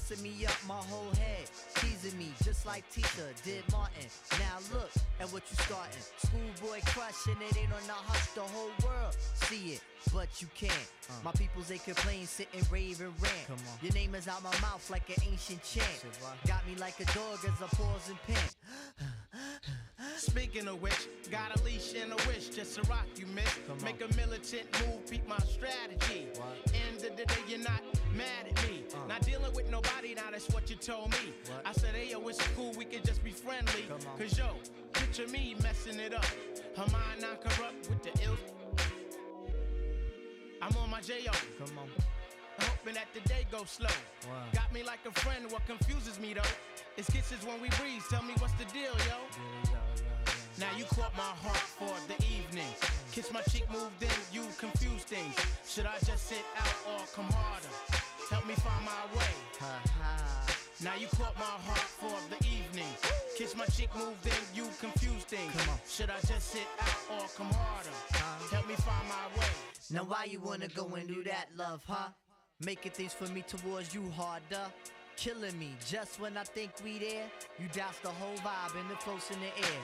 messing me up my whole head, teasing me just like Tisha did Martin. Now look at what you starting. Schoolboy crush and it ain't on the hush. The whole world see it, but you can't. My peoples, they complain, sit and rave and rant. Your name is out my mouth like an ancient chant. Got me like a dog as I pause and pant. Speaking of which, got a leash and a wish just to rock you, miss. Make a militant move, peep my strategy. End of the day, you're not mad at me. Not dealing with nobody, now that's what you told me. I said, hey, yo, it's cool, we can just be friendly. Cause yo, picture me messing it up. Her mind not corrupt with the ill. I'm on my J.O. Hoping that the day goes slow. Got me like a friend, what confuses me though is kisses when we breathe. Tell me what's the deal, yo. Now you caught my heart for the evening. Kiss my cheek, moved in, you confuse things. Should I just sit out or come harder? Help me find my way. Now you caught my heart for the evening. Kiss my cheek, moved in, you confuse things. Should I just sit out or come harder? Help me find my way. Now why you wanna go and do that, love, huh? Making things for me towards you harder. Killing me just when I think we there. You douse the whole vibe and the floats in the air.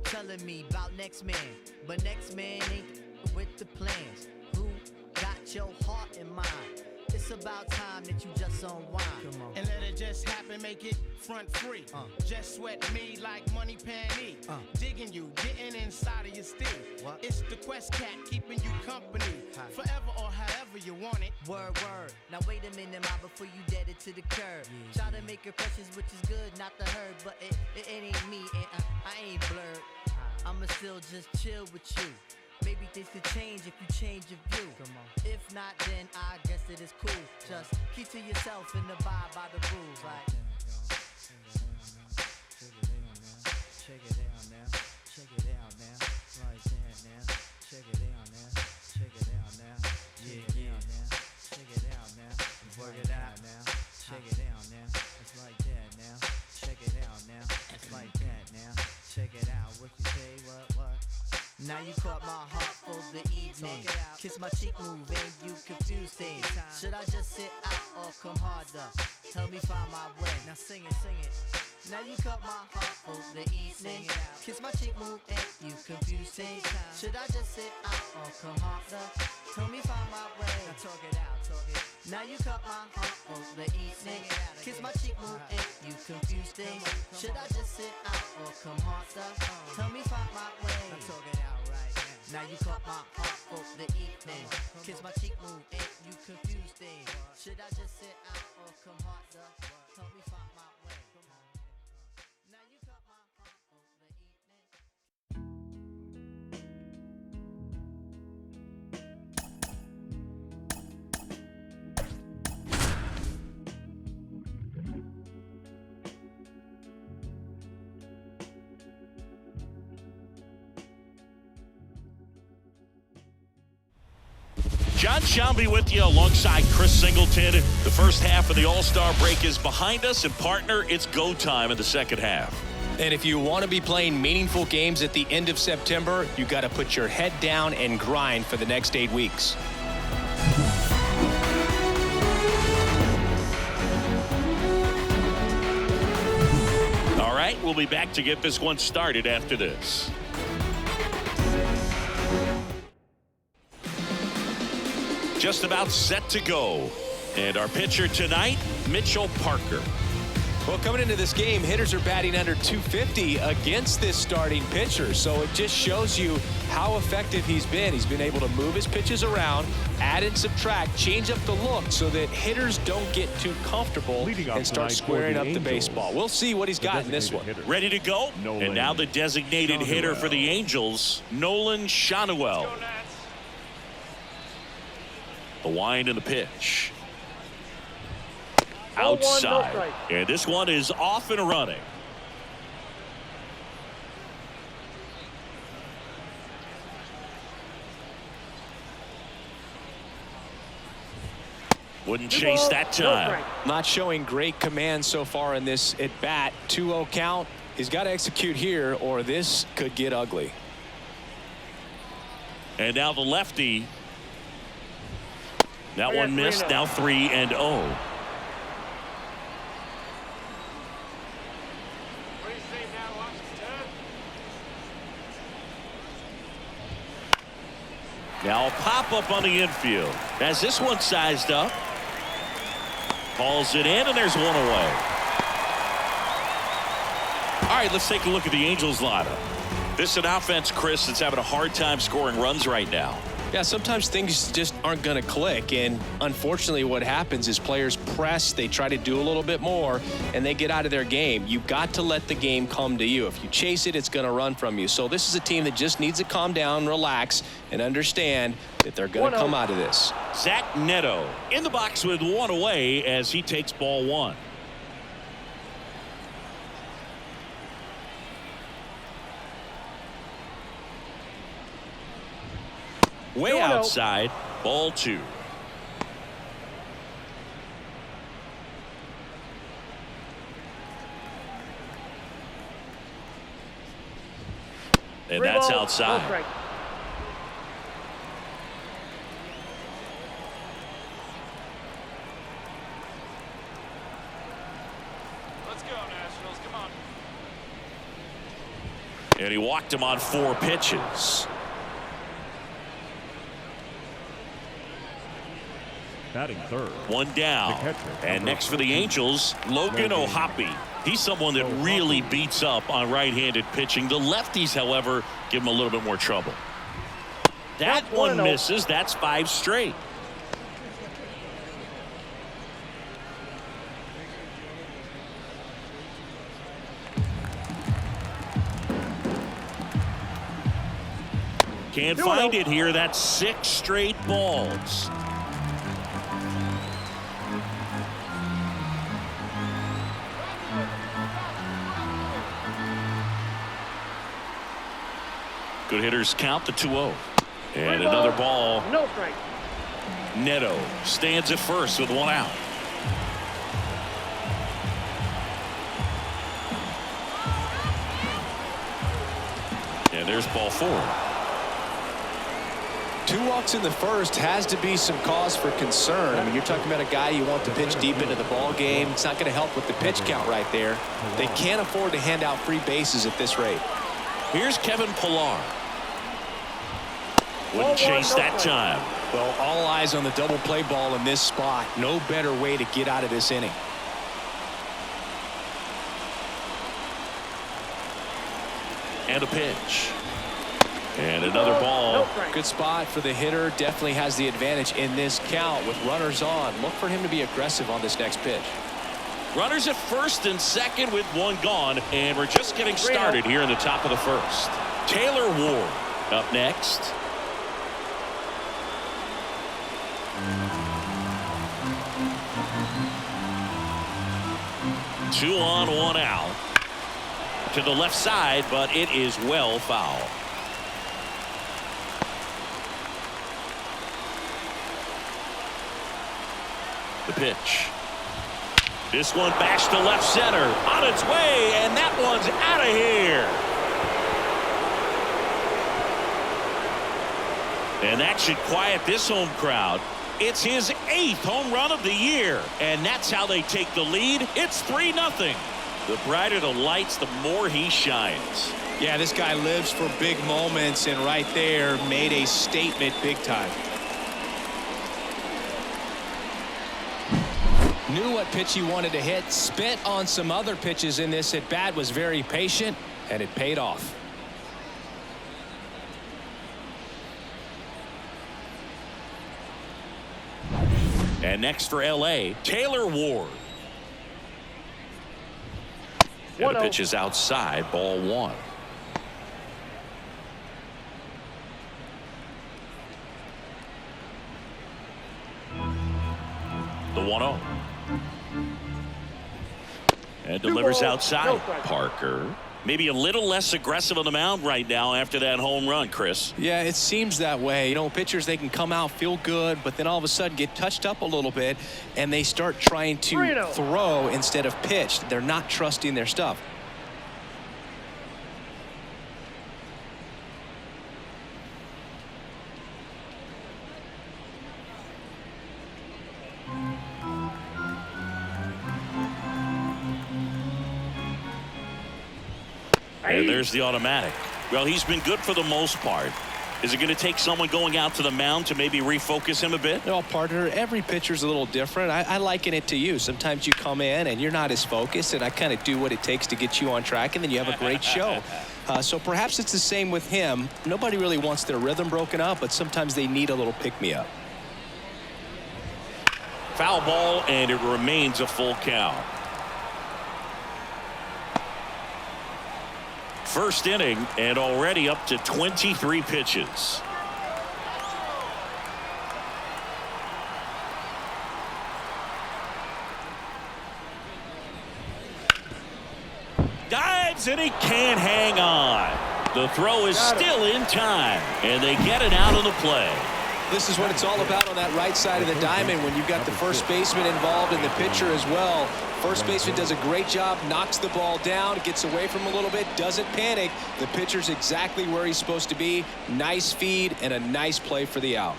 Telling me about next man, but next man ain't with the plans. Who got your heart in mind? It's about time that you just unwind. And let it just happen, make it front free. Just sweat me like money panty. Digging you, getting inside of your steel. It's the Quest Cat keeping you company. Forever or however you want it. Word. Now wait a minute, ma, before you dead it to the curb. Try to make impressions, which is good, not the herd. But it ain't me, and I ain't blurred. I'ma still just chill with you. Maybe things could change if you change your view. If not, then I guess it is cool. Just keep to yourself and abide by the rules. Like check it out now. Check it out now. Right there now. Check it out now. Check it out now. Yeah. Check it out now. Work it out now. Check it out now. It's like that now. Check it out now. It's like that now. Check it out. What you say? What? Now you caught my heart for the evening. Kiss my cheek, move and you confuse things. Should I just sit out or come harder? Help me find my way. Now sing it. Now you caught my heart for the evening. Kiss my cheek, move and you confuse things. Should I just sit out or come harder? Help me find my way. Now talk it out. Now you caught my heart for the evening. Kiss my cheek, move and you confuse things. Should I just sit out or come harder? Tell me find my way. Now talk it out right now. Now you caught my heart for the evening. Kiss my cheek, move and you confuse things. Should I just sit out or come harder? Tell me find my way. Now you caught my heart for the evening. John Shambi with you alongside Chris Singleton. The first half of the All-Star break is behind us, and partner, it's go time in the second half. And if you want to be playing meaningful games at the end of September, you got to put your head down and grind for the next 8 weeks. All right, we'll be back to get this one started after this. Just about set to go. And our pitcher tonight, Mitchell Parker. Well, coming into this game, hitters are batting under 250 against this starting pitcher. So it just shows you how effective he's been. He's been able to move his pitches around, add and subtract, change up the look so that hitters don't get too comfortable and start squaring up the baseball. We'll see what he's got in this one. Ready to go? And now the designated hitter for the Angels, Nolan Schanuel. The wind and the pitch. Outside. And this one is off and running. Wouldn't chase that time. Not showing great command so far in this at bat. 2-0 count. He's got to execute here or this could get ugly. And now the lefty. That one missed. Now 3-0. Now a pop-up on the infield. As this one sized up. Calls it in, and there's one away. All right, let's take a look at the Angels lineup. This is an offense, Chris, that's having a hard time scoring runs right now. Yeah, sometimes things just aren't going to click, and unfortunately what happens is players press, they try to do a little bit more, and they get out of their game. You've got to let the game come to you. If you chase it, it's going to run from you. So this is a team that just needs to calm down, relax, and understand that they're going to come out of this. Zach Neto in the box with one away as he takes ball one. Way outside, ball two. And that's outside. Let's go, Nationals. Come on. And he walked him on 4 pitches. Batting third. One down. And next for the Angels, Logan O'Hoppe. He's someone that really beats up on right-handed pitching. The lefties, however, give him a little bit more trouble. That one misses. That's 5 straight. Can't find it here. That's 6 straight balls. Good hitters count the 2-0. And another ball. No strike. Neto stands at first with 1 out. And there's ball 4. 2 walks in the first has to be some cause for concern. I mean, you're talking about a guy you want to pitch deep into the ball game. It's not going to help with the pitch count right there. They can't afford to hand out free bases at this rate. Here's Kevin Pillar. Wouldn't chase that time. Well, all eyes on the double play ball in this spot. No better way to get out of this inning. And a pitch. And another ball. Good spot for the hitter. Definitely has the advantage in this count with runners on. Look for him to be aggressive on this next pitch. Runners at first and second with 1 gone. And we're just getting started here in the top of the first. Taylor Ward up next. Two on, 1 out. To the left side, but it is well foul. The pitch. This one bashed to left center. On its way, and that one's out of here. And that should quiet this home crowd. It's his 8th home run of the year, and that's how they take the lead. It's 3-0. The brighter the lights, the more he shines. Yeah, this guy lives for big moments, and right there made a statement big time. Knew what pitch he wanted to hit, spent on some other pitches in this at bat, was very patient, and it paid off. And next for L.A., Taylor Ward. And the pitch is outside, ball 1. The 1-0. And delivers outside. Parker. Maybe a little less aggressive on the mound right now after that home run, Chris. Yeah, it seems that way. You know, pitchers, they can come out, feel good, but then all of a sudden get touched up a little bit, and they start trying to throw instead of pitch. They're not trusting their stuff. And there's the automatic. Well, he's been good for the most part. Is it going to take someone going out to the mound to maybe refocus him a bit? No, partner, every pitcher's a little different. I liken it to you. Sometimes you come in and you're not as focused, and I kind of do what it takes to get you on track, and then you have a great show. So perhaps it's the same with him. Nobody really wants their rhythm broken up, but sometimes they need a little pick-me-up. Foul ball, and it remains a full count. First inning, and already up to 23 pitches. Dives, and he can't hang on. The throw is still in time, and they get it out of the play. This is what it's all about on that right side of the diamond when you've got the first baseman involved and the pitcher as well. First baseman does a great job, knocks the ball down, gets away from a little bit, doesn't panic. The pitcher's exactly where he's supposed to be. Nice feed and a nice play for the out.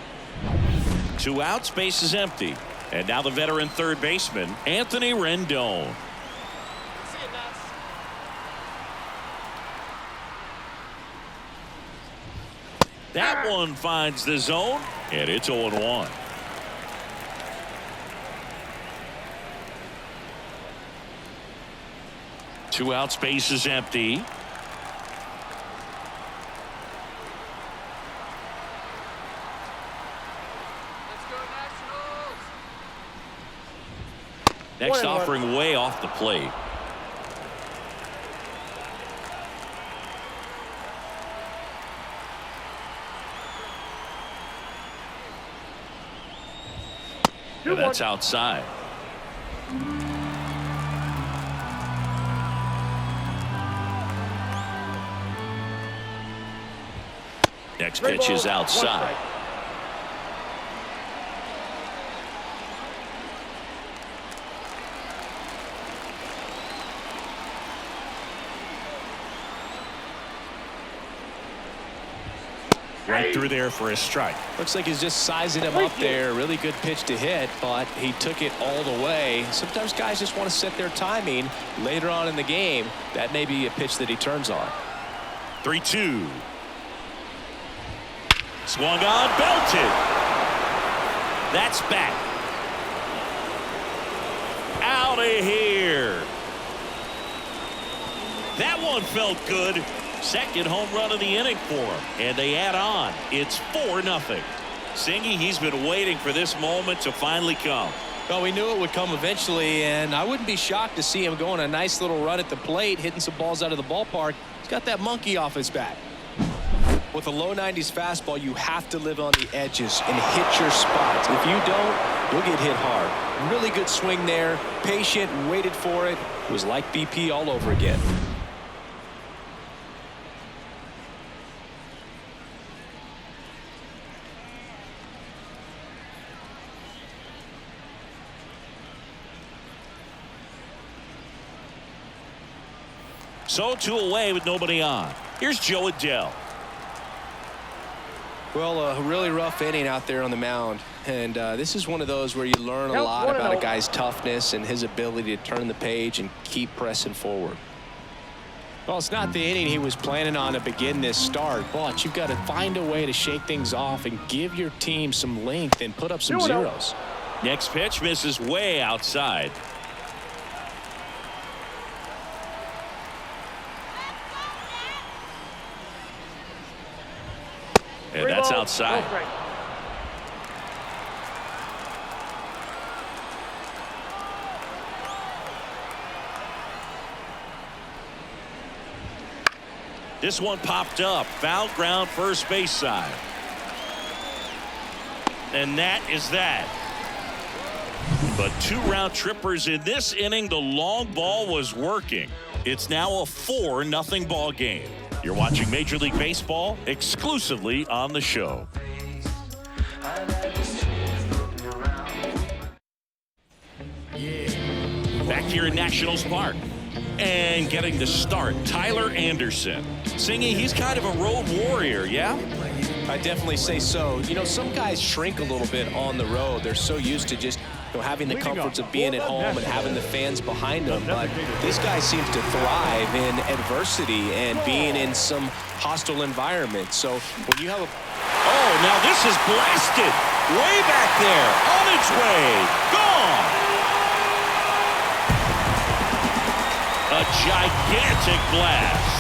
2 outs, base is empty. And now the veteran third baseman, Anthony Rendon. That one finds the zone, and it's 0-1. Two outs, base is empty. Let's go Nationals! Next offering way off the plate. And that's outside. Next pitch is outside. Right through there for a strike. Looks like he's just sizing him up there. Really good pitch to hit, but he took it all the way. Sometimes guys just want to set their timing later on in the game. That may be a pitch that he turns on. 3-2. Swung on, belted. That's back. Out of here. That one felt good. Second home run of the inning for him, and they add on. It's 4-0. Singy, he's been waiting for this moment to finally come. Well, we knew it would come eventually, and I wouldn't be shocked to see him go on a nice little run at the plate, hitting some balls out of the ballpark. He's got that monkey off his back. With a low 90s fastball, you have to live on the edges and hit your spots. If you don't, you'll get hit hard. Really good swing there. Patient, waited for it. It was like BP all over again. So 2 away with nobody on. Here's Joe Adele. Well, a really rough inning out there on the mound. And this is one of those where you learn a lot about a guy's toughness and his ability to turn the page and keep pressing forward. Well, it's not the inning he was planning on to begin this start, but you've got to find a way to shake things off and give your team some length and put up some zeros. Next pitch misses way outside. And that's outside. This one popped up. Foul ground, first base side. And that is that. But 2 round trippers in this inning. The long ball was working. It's now a 4-0 ball game. You're watching Major League Baseball exclusively on the show. Back here in Nationals Park. And getting the start, Tyler Anderson. Singy, he's kind of a road warrior, yeah? I definitely say so. You know, some guys shrink a little bit on the road. They're so used to just having the comforts of being at home and having the fans behind him. But this guy seems to thrive in adversity and being in some hostile environment. So when you have a... Oh, now this is blasted. Way back there. On its way. Gone. A gigantic blast.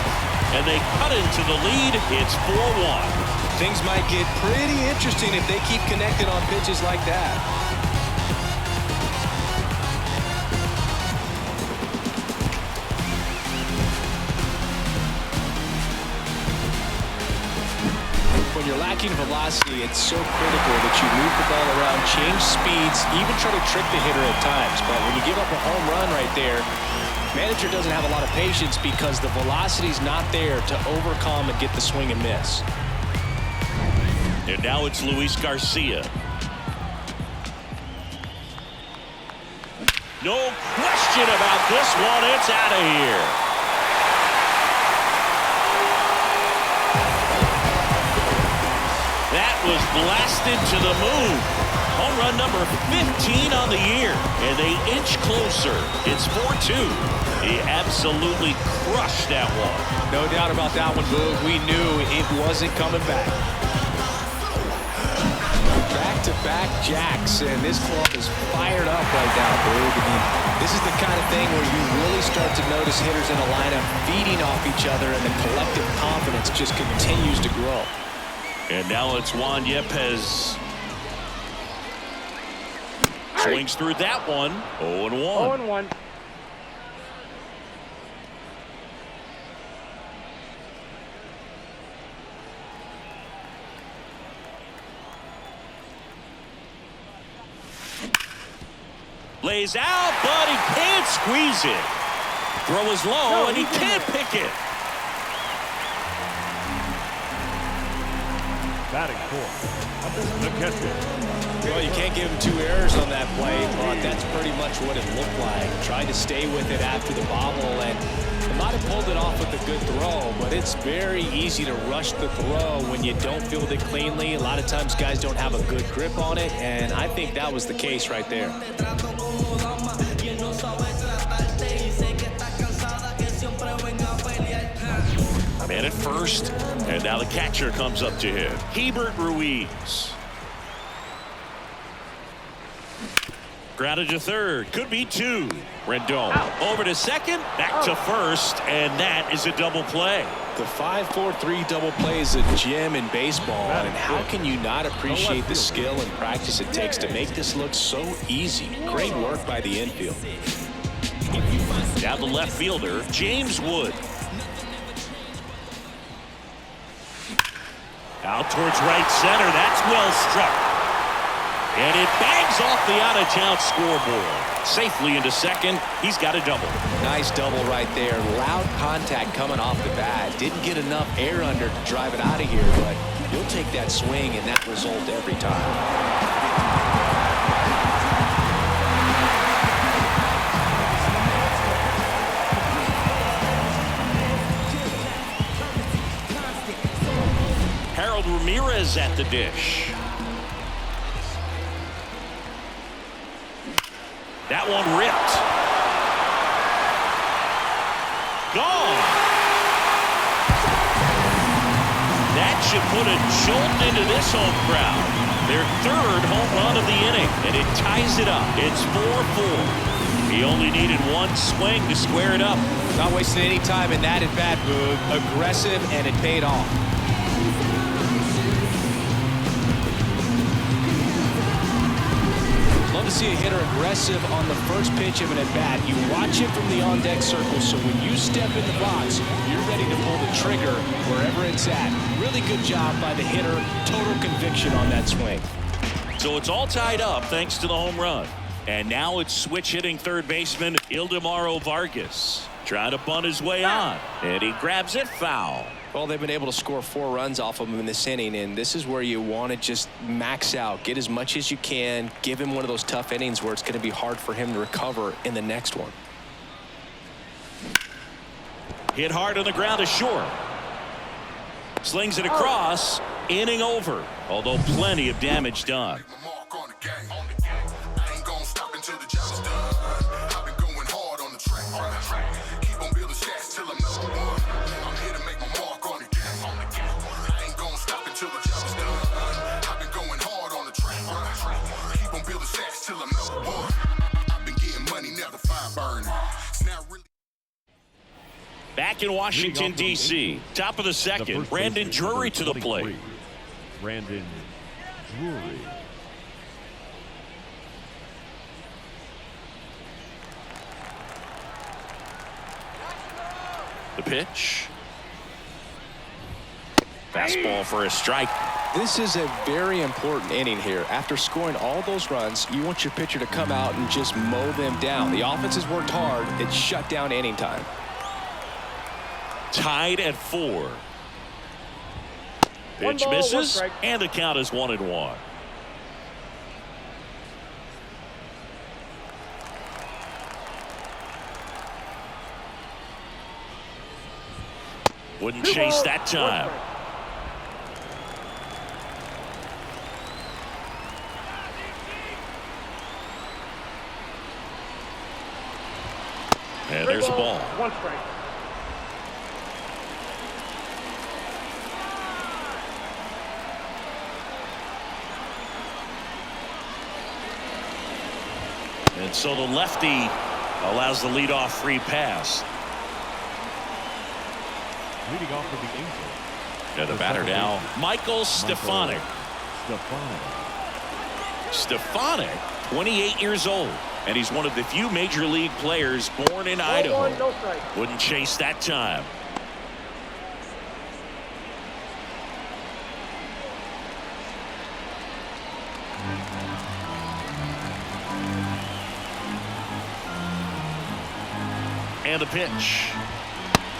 And they cut into the lead. It's 4-1. Things might get pretty interesting if they keep connected on pitches like that. When you're lacking velocity, it's so critical that you move the ball around, change speeds, even try to trick the hitter at times. But when you give up a home run right there, manager doesn't have a lot of patience because the velocity's not there to overcome and get the swing and miss. And now it's Luis Garcia. No question about this one. It's out of here. That was blasted to the moon. Home run number 15 on the year. And they inch closer. It's 4-2. He absolutely crushed that one. No doubt about that one, Boog. We knew it wasn't coming back. Back-to-back jacks, and this club is fired up right now, Boog. I mean, this is the kind of thing where you really start to notice hitters in a lineup feeding off each other, and the collective confidence just continues to grow. And now it's Juan Yepez. Swings through that one. 0-1. 0-1. Lays out, but he can't squeeze it. Throw is low, and he can't pick it. Batting fourth, the catcher. Well, you can't give him 2 errors on that play, but that's pretty much what it looked like. Tried to stay with it after the bobble, and he might have pulled it off with a good throw, but it's very easy to rush the throw when you don't field it cleanly. A lot of times guys don't have a good grip on it, and I think that was the case right there. Man at first, and now the catcher comes up to him. Hebert Ruiz. Grounded to third. Could be 2. Rendon over to second. Back to first, and that is a double play. The 5-4-3 double play is a gem in baseball, and how can you not appreciate the skill and practice it takes to make this look so easy? Great work by the infield. Now the left fielder, James Wood. Out towards right center. That's well struck. And it bangs off the out-of-town scoreboard. Safely into second. He's got a double. Nice double right there. Loud contact coming off the bat. Didn't get enough air under to drive it out of here, but you'll take that swing and that result every time. Ramirez at the dish. That one ripped. Gone. That should put a jolt into this home crowd. Their 3rd home run of the inning, and it ties it up. It's 4-4. He only needed 1 swing to square it up. Not wasting any time in that at bat, Boog. Aggressive, and it paid off. Love to see a hitter aggressive on the first pitch of an at-bat. You watch it from the on-deck circle, so when you step in the box, you're ready to pull the trigger wherever it's at. Really good job by the hitter. Total conviction on that swing. So it's all tied up thanks to the home run. And now it's switch-hitting third baseman Ildemaro Vargas. Trying to bunt his way on, and he grabs it foul. Well, they've been able to score 4 runs off of him in this inning, and this is where you want to just max out, get as much as you can, give him one of those tough innings where it's going to be hard for him to recover in the next one. Hit hard on the ground to short. Slings it across. Inning over, although plenty of damage done. back in Washington, D.C. Top of the second, Brandon Drury to the plate. Brandon Drury. The pitch. Fastball for a strike. This is a very important inning here. After scoring all those runs, you want your pitcher to come out and just mow them down. The offense has worked hard. It's shut down inning time. Tied at 4. Pitch misses, and the count is 1-1. Wouldn't chase that time. And there's the ball. 1 strike. And so the lefty allows the leadoff free pass. Leading off for the Angels. And the batter now, Michael Stefanik. Stefanik, 28 years old, and he's one of the few major league players born in Idaho. No strike. Wouldn't chase that time. And the pitch.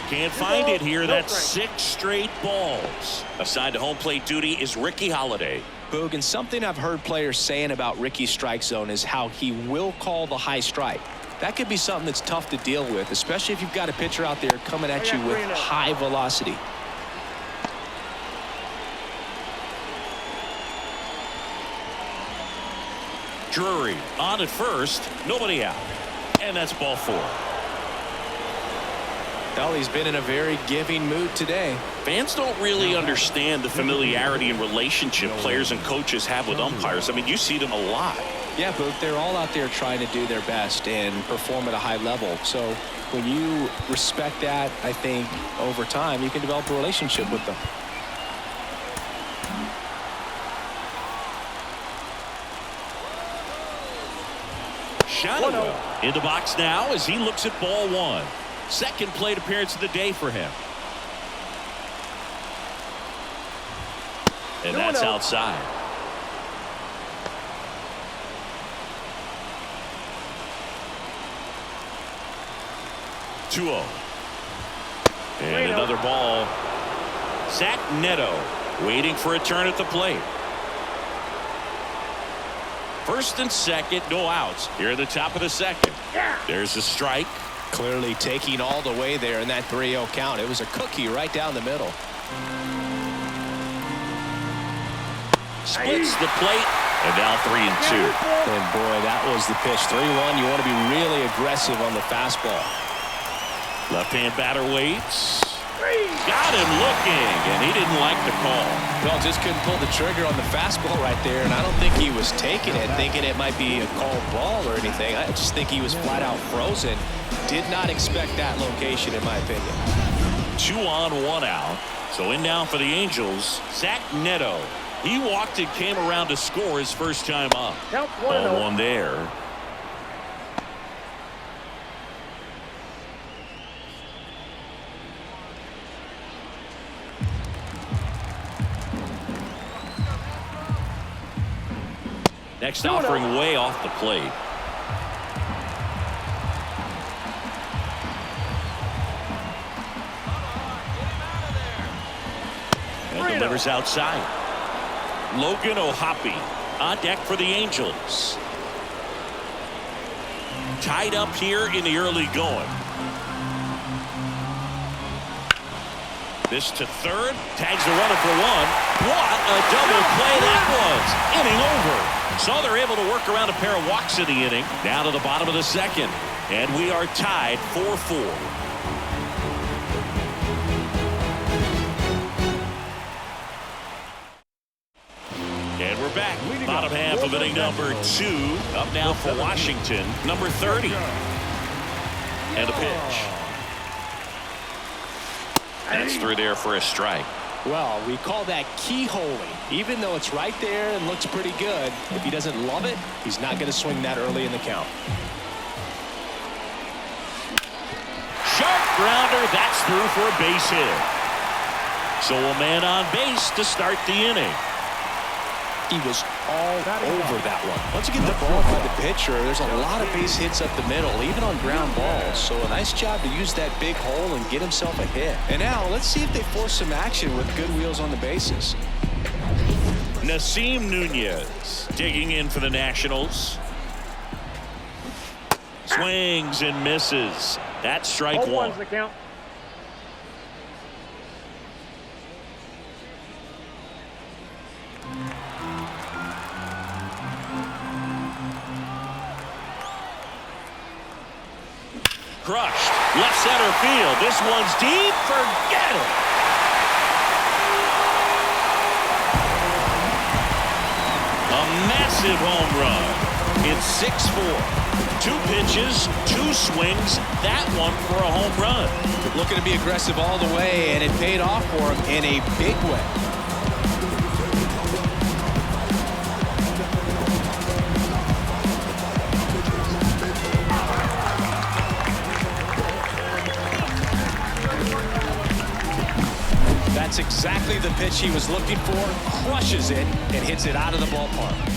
Can't find it here. That's 6 straight balls. Assigned to home plate duty is Ricky Holiday. Boog, and something I've heard players saying about Ricky's strike zone is how he will call the high strike. That could be something that's tough to deal with, especially if you've got a pitcher out there coming at you with high velocity. Drury on at first, nobody out. And that's ball 4. Well, he's been in a very giving mood today. Fans don't really understand the familiarity and relationship players and coaches have with umpires. I mean, you see them a lot. Yeah, but they're all out there trying to do their best and perform at a high level. So when you respect that, I think over time you can develop a relationship with them. Shotwell in the box now as he looks at ball 1. Second plate appearance of the day for him. And that's outside. (2-0). And another ball. Zach Neto waiting for a turn at the plate. First and second, no outs here at the top of the second. There's a strike. Clearly taking all the way there in that 3-0 count. It was a cookie right down the middle. Splits the plate, and now 3-2. And boy, that was the pitch. 3-1. You want to be really aggressive on the fastball. Left-hand batter waits. Got him looking, and he didn't like the call. Well, just couldn't pull the trigger on the fastball right there, and I don't think he was taking it, thinking it might be a called ball or anything. I just think he was flat out frozen. Did not expect that location, in my opinion. 2 on, 1 out. So in now for the Angels, Zach Neto. He walked and came around to score his first time up. Ball 1 there. Next offering way off the plate. And delivers outside. Logan O'Hoppe on deck for the Angels. Tied up here in the early going. This to third. Tags the runner for 1. What a double play that was. Inning over. So they're able to work around a pair of walks in the inning. Down to the bottom of the second. And we are tied 4-4. And we're back. Bottom half of inning number 2. Up now for Washington, number 30. And a pitch. That's through there for a strike. Well, we call that keyholing. Even though it's right there and looks pretty good, if he doesn't love it, he's not going to swing that early in the count. Sharp grounder. That's through for a base hit. So a man on base to start the inning. He was all over that one. Once you get the ball by the pitcher, there's a lot of base hits up the middle, even on ground balls. So a nice job to use that big hole and get himself a hit. And now let's see if they force some action with good wheels on the bases. Nasim Nunez digging in for the Nationals. Swings and misses. That's strike one. Crushed. Left center field. This one's deep. Forget it. A massive home run. It's 6-4. 2 pitches, 2 swings. That one for a home run. Looking to be aggressive all the way, and it paid off for him in a big way. That's exactly the pitch he was looking for. Crushes it and hits it out of the ballpark.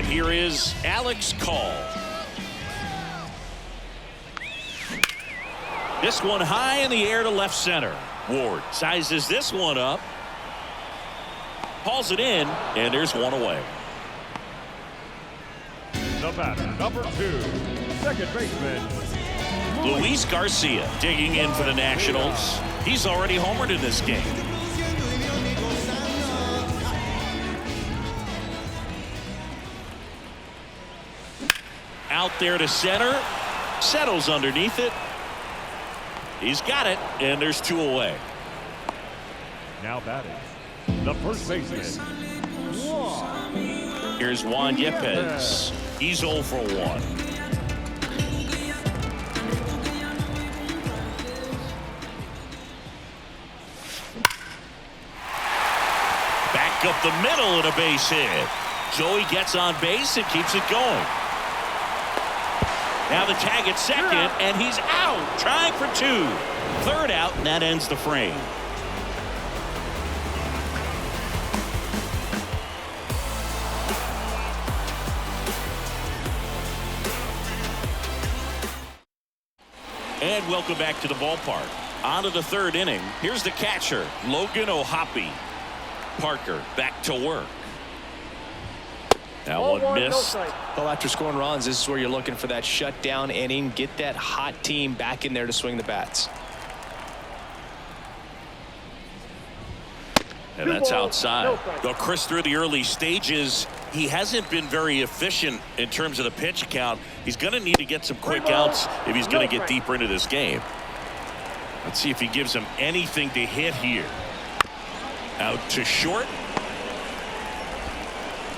Here is Alex Call. This one high in the air to left center. Ward sizes this one up. Hauls it in, and there's one away. The batter, number 2, second baseman, Luis Garcia digging in for the Nationals. He's already homered in this game. Out there to center. Settles underneath it. He's got it, and there's 2 away. now batting, the first baseman, Here's Juan Yepez. He's 0 for 1. Back up the middle and a base hit. Joey gets on base and keeps it going. Now the tag at second, and he's out, trying for 2. Third out, and that ends the frame. And welcome back to the ballpark. On to the 3rd inning. Here's the catcher, Logan O'Hoppe. Parker back to work. That one missed. Well, after scoring runs, this is where you're looking for that shutdown inning. Get that hot team back in there to swing the bats. And that's outside. Though Chris, through the early stages, he hasn't been very efficient in terms of the pitch count. He's going to need to get some quick outs if he's going to get deeper into this game. Let's see if he gives him anything to hit here. Out to short.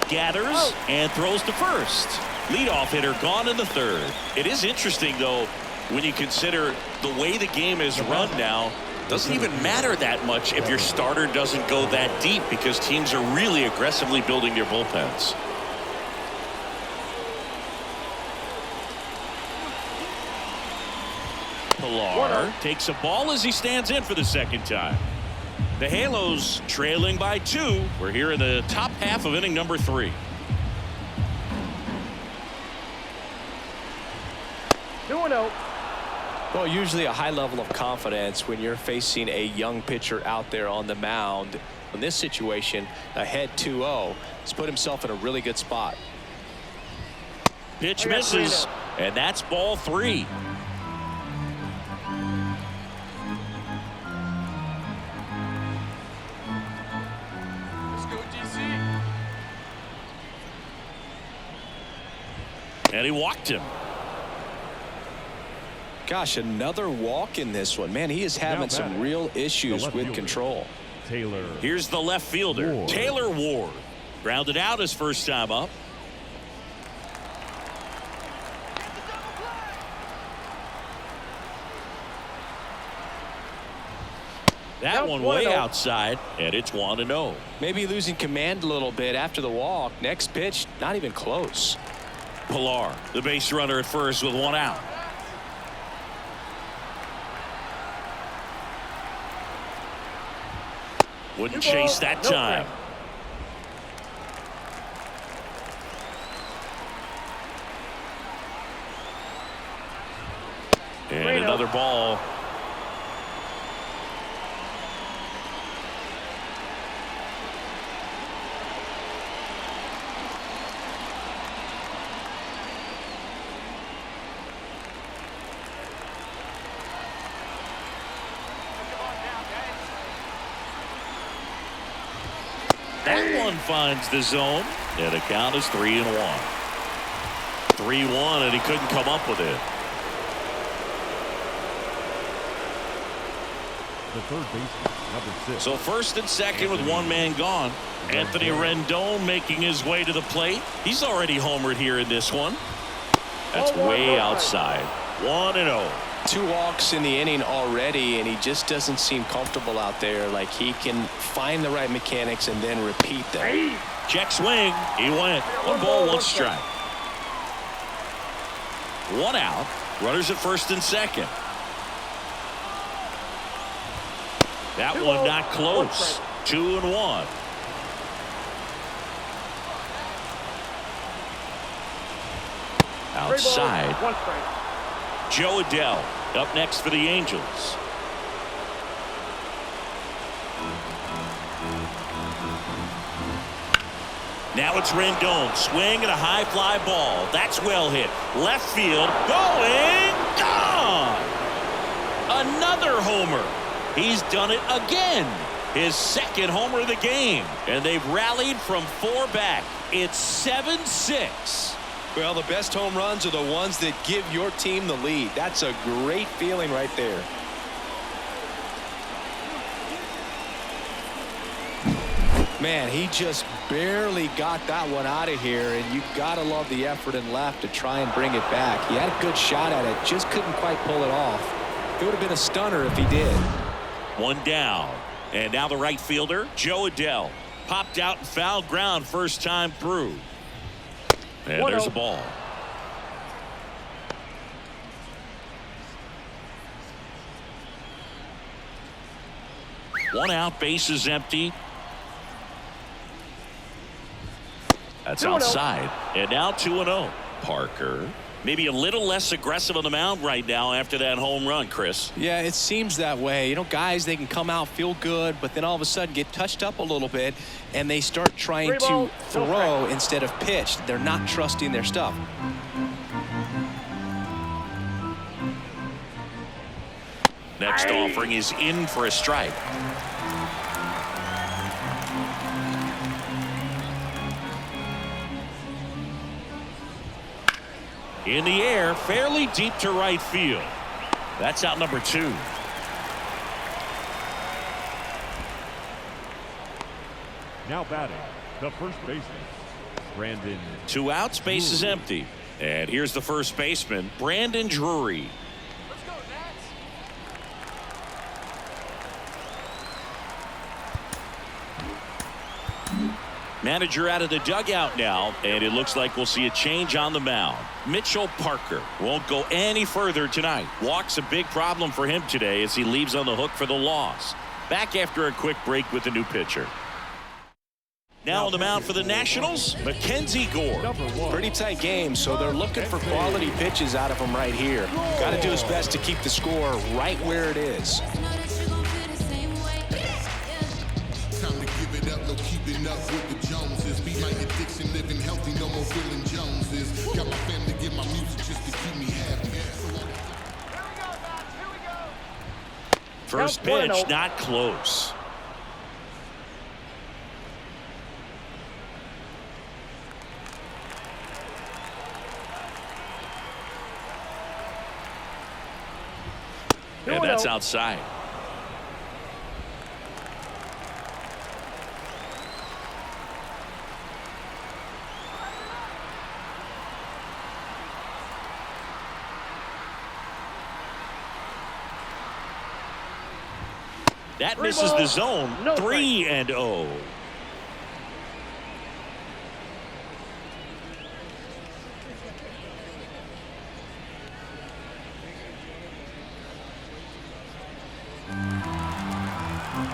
Gathers and throws to first. Leadoff hitter gone in the 3rd. It is interesting, though, when you consider the way the game is run now. Doesn't even matter that much if your starter doesn't go that deep, because teams are really aggressively building their bullpens. Pilar takes a ball as he stands in for the 2nd time. The Halos trailing by 2. We're here in the top half of inning number 3. 2-0. Well, usually a high level of confidence when you're facing a young pitcher out there on the mound. In this situation, ahead 2-0, he's put himself in a really good spot. Pitch misses, and that's ball 3. Let's go, DC. And he walked him. Gosh, another walk in this one. Man, he is having some real issues with control. Taylor. Here's the left fielder, Ward. Taylor Ward. Grounded out his first time up. That one way outside, and it's 1-0. Maybe losing command a little bit after the walk. Next pitch, not even close. Pilar, the base runner at first with 1 out. Wouldn't chase that time. And another ball. That one finds the zone, and the count is 3-1. 3-1, and he couldn't come up with it. The third baseman, number 6. So first and second with one man gone. Anthony Rendon making his way to the plate. He's already homered here in this one. That's way outside. 1-0. 2 walks in the inning already, and he just doesn't seem comfortable out there. Like he can find the right mechanics and then repeat them. Check swing. He went. 1 ball, 1 strike. 1 out. Runners at first and second. That one not close. 2-1. Outside. Joe Adele up next for the Angels. Now it's Rendon. Swing and a high fly ball. That's well hit. Left field. Going. Gone. Another homer. He's done it again. His second homer of the game. And they've rallied from 4 back. It's 7-6. Well, the best home runs are the ones that give your team the lead. That's a great feeling right there. Man, he just barely got that one out of here, and you gotta love the effort in left to try and bring it back. He had a good shot at it, just couldn't quite pull it off. It would have been a stunner if he did. 1 down. And now the right fielder, Joe Adele. Popped out and foul ground first time through. And there's a ball. One out, base is empty. That's outside. And now 2-0. Parker. Maybe a little less aggressive on the mound right now after that home run, Chris. Yeah, it seems that way. You know, guys, they can come out, feel good, but then all of a sudden get touched up a little bit, and they start trying to throw instead of pitch. They're not trusting their stuff. Next offering is in for a strike. In the air, fairly deep to right field. That's out number 2. Now batting, the first baseman, Brandon. 2 outs, base is empty. And here's the first baseman, Brandon Drury. Let's go, Nats. Manager out of the dugout now, and it looks like we'll see a change on the mound. Mitchell Parker won't go any further tonight. Walk's a big problem for him today as he leaves on the hook for the loss. Back after a quick break with a new pitcher. Now on the mound for the Nationals, Mackenzie Gore. Pretty tight game, so they're looking for quality pitches out of him right here. Got to do his best to keep the score right where it is. Up with the Joneses, be my addiction, living healthy, no more feeling Joneses. Got my family, get my music just to keep me happy. Here we go, Nats. Here we go. First pitch, not close. And that's outside. That misses the zone. 3-0.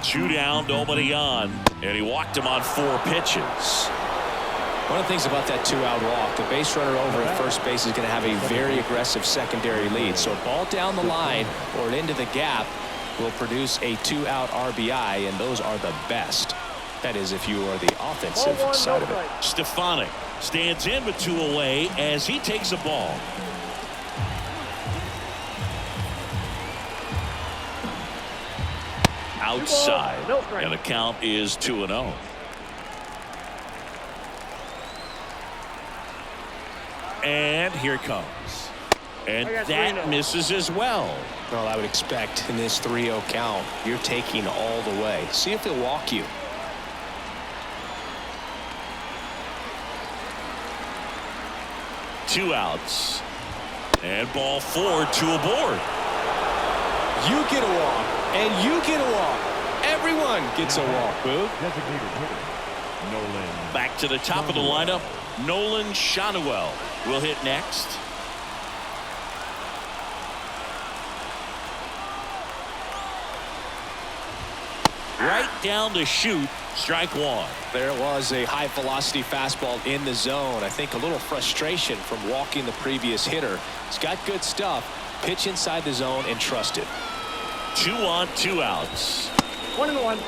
Two down, nobody on, and he walked him on 4 pitches. One of the things about that 2-out walk, the base runner over at first base is going to have a very aggressive secondary lead. So a ball down the line or into the gap will produce a 2-out RBI, and those are the best. That is, if you are the offensive side of it. Stefanik stands in with 2 away as he takes a ball. Outside, and the count is 2-0. And here it comes. And that misses as well. Well, I would expect in this 3-0 count, you're taking all the way. See if he'll walk you. Two outs. And ball 4, 2 aboard. You get a walk, and you get a walk. Everyone gets a walk, Boog. Designated hitter, Nolan. Back to the top of the lineup. Nolan Shanuel will hit next. Right down the chute, strike 1. There was a high velocity fastball in the zone. I think a little frustration from walking the previous hitter. He's got good stuff. Pitch inside the zone and trust it. 2 on, 2 outs. 1-1.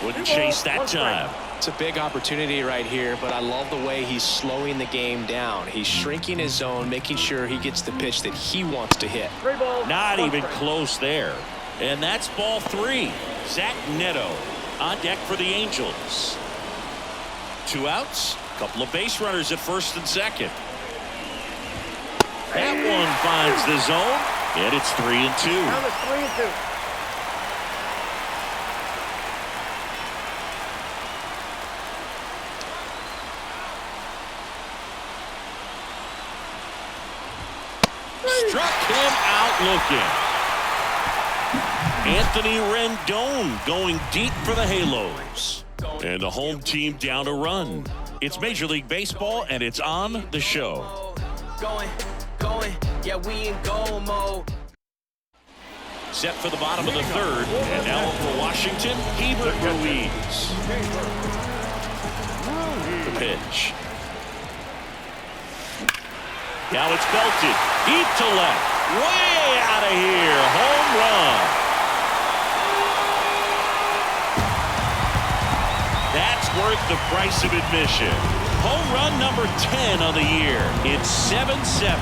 Wouldn't chase that time. It's a big opportunity right here, but I love the way he's slowing the game down. He's shrinking his zone, making sure he gets the pitch that he wants to hit. Not even close there. And that's ball 3. Zach Neto on deck for the Angels. 2 outs, a couple of base runners at first and second. That one finds the zone, and it's 3-2. Now it's 3-2. Struck him out looking. Anthony Rendon going deep for the Halos. And the home team down a run. It's Major League Baseball, and it's on the show. Going, yeah, we in goal mode. Set for the bottom of the 3rd, and now for Washington, Hebert Ruiz. The pitch. Now it's belted deep to left, way out of here, home run. That's worth the price of admission. Home run number 10 on the year. It's 7-7.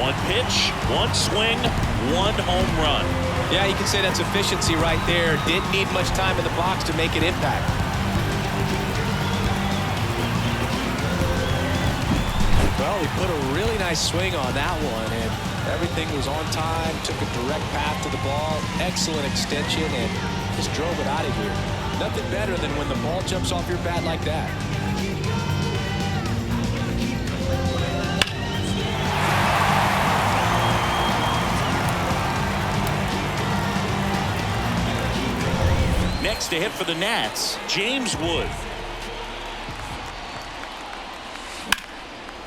1 pitch, 1 swing, 1 home run. Yeah, you can say that's efficiency right there. Didn't need much time in the box to make an impact. Well, he put a really nice swing on that one, and everything was on time, took a direct path to the ball, excellent extension, and just drove it out of here. Nothing better than when the ball jumps off your bat like that. Next to hit for the Nats, James Wood.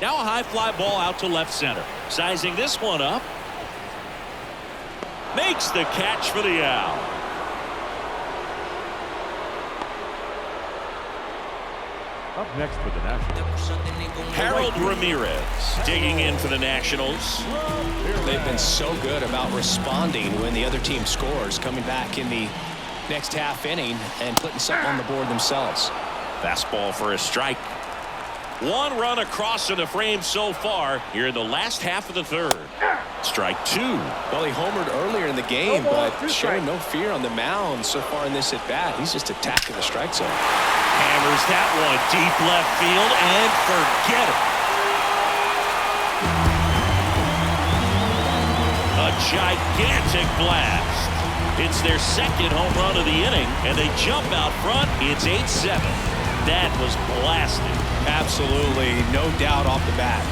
Now a high fly ball out to left center. Sizing this one up. Makes the catch for the out. Up next for the Nationals, Harold Ramirez digging in for the Nationals. They've been so good about responding when the other team scores, coming back in the next half inning and putting something on the board themselves. Fastball for a strike. One run across in the frame so far here in the last half of the third. Strike two. Well, he homered earlier in the game, but showing no fear on the mound so far in this at-bat. He's just attacking the strike zone. Hammers that one deep left field and forget it. A gigantic blast. It's their second home run of the inning, and they jump out front. It's 8-7. That was blasted. Absolutely, no doubt off the bat.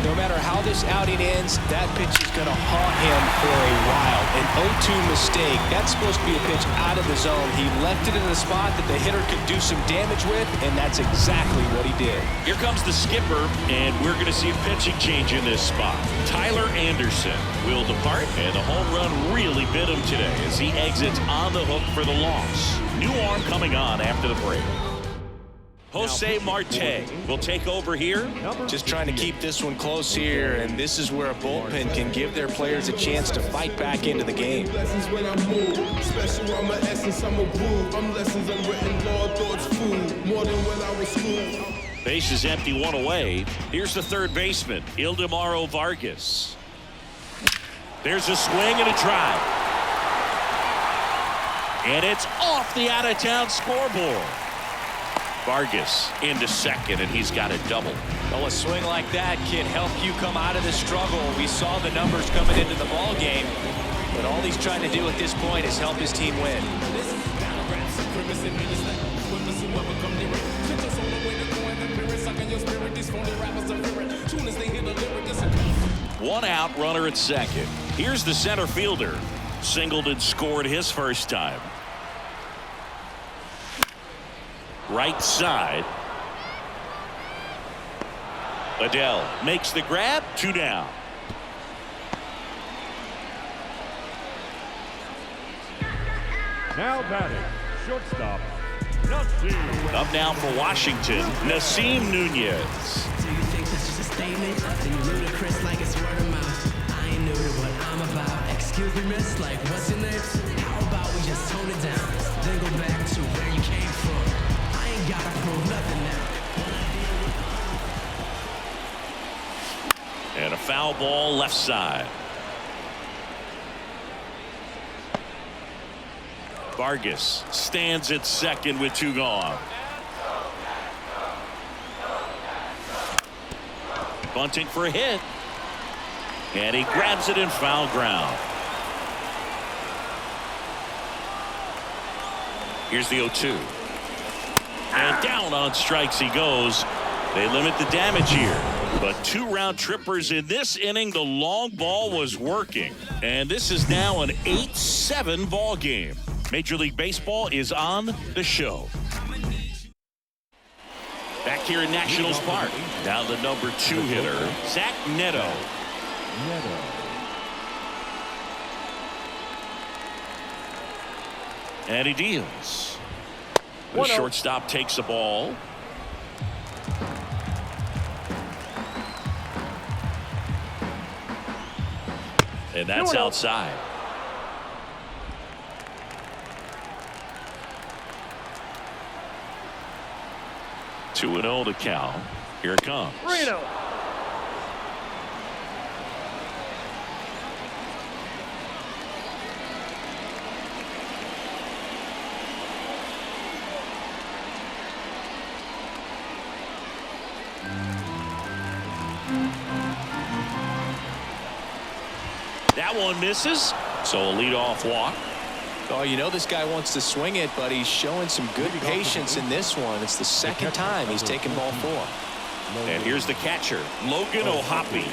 No matter how this outing ends, that pitch is going to haunt him for a while. An 0-2 mistake. That's supposed to be a pitch out of the zone. He left it in a spot that the hitter could do some damage with, and that's exactly what he did. Here comes the skipper, and we're going to see a pitching change in this spot. Tyler Anderson will depart, and the home run really bit him today as he exits on the hook for the loss. New arm coming on after the break. Jose Marte will take over here. Just trying to keep this one close here, and this is where a bullpen can give their players a chance to fight back into the game. Base is empty, one away. Here's the third baseman, Ildemaro Vargas. There's a swing and a drive. And it's off the out-of-town scoreboard. Vargas into second, and he's got a double. Well, a swing like that can help you come out of the struggle. We saw the numbers coming into the ball game, but all he's trying to do at this point is help his team win. One out, runner at second. Here's the center fielder. Singled and scored his first time. Right side. Adele makes the grab. 2 down. Now batting, shortstop, Nassim. Up now for Washington, Nassim Nunez. Do you think that's just a statement? Then you ludicrous like it's word of mouth. I ain't new to what I'm about. Excuse me, miss, like what's your name? How about we just tone it down? Then go back to where you came from. I ain't gotta prove nothing now. And a foul ball left side. Vargas stands at second with 2 gone. Bunting for a hit. And he grabs it in foul ground. Here's the 0-2. And down on strikes he goes. They limit the damage here. But 2 round trippers in this inning. The long ball was working. And this is now an 8-7 ball game. Major League Baseball is on the show. Back here in Nationals Park. Now the number 2 hitter, Zach Neto. And he deals. The shortstop takes the ball. And that's outside. 2-0 to Cal. Here it comes. Reno. That one misses. So a leadoff walk. Oh, you know this guy wants to swing it, but he's showing some good patience in this one. It's the second time he's taken ball 4. And here's the catcher, Logan O'Hoppe.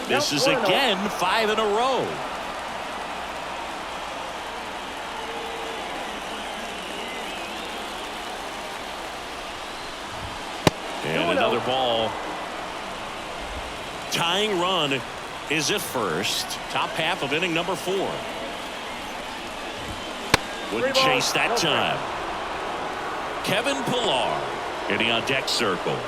This is again 5 in a row. And another ball. Tying run is at first. Top half of inning number 4. Wouldn't chase that time. Kevin Pillar getting on deck circle.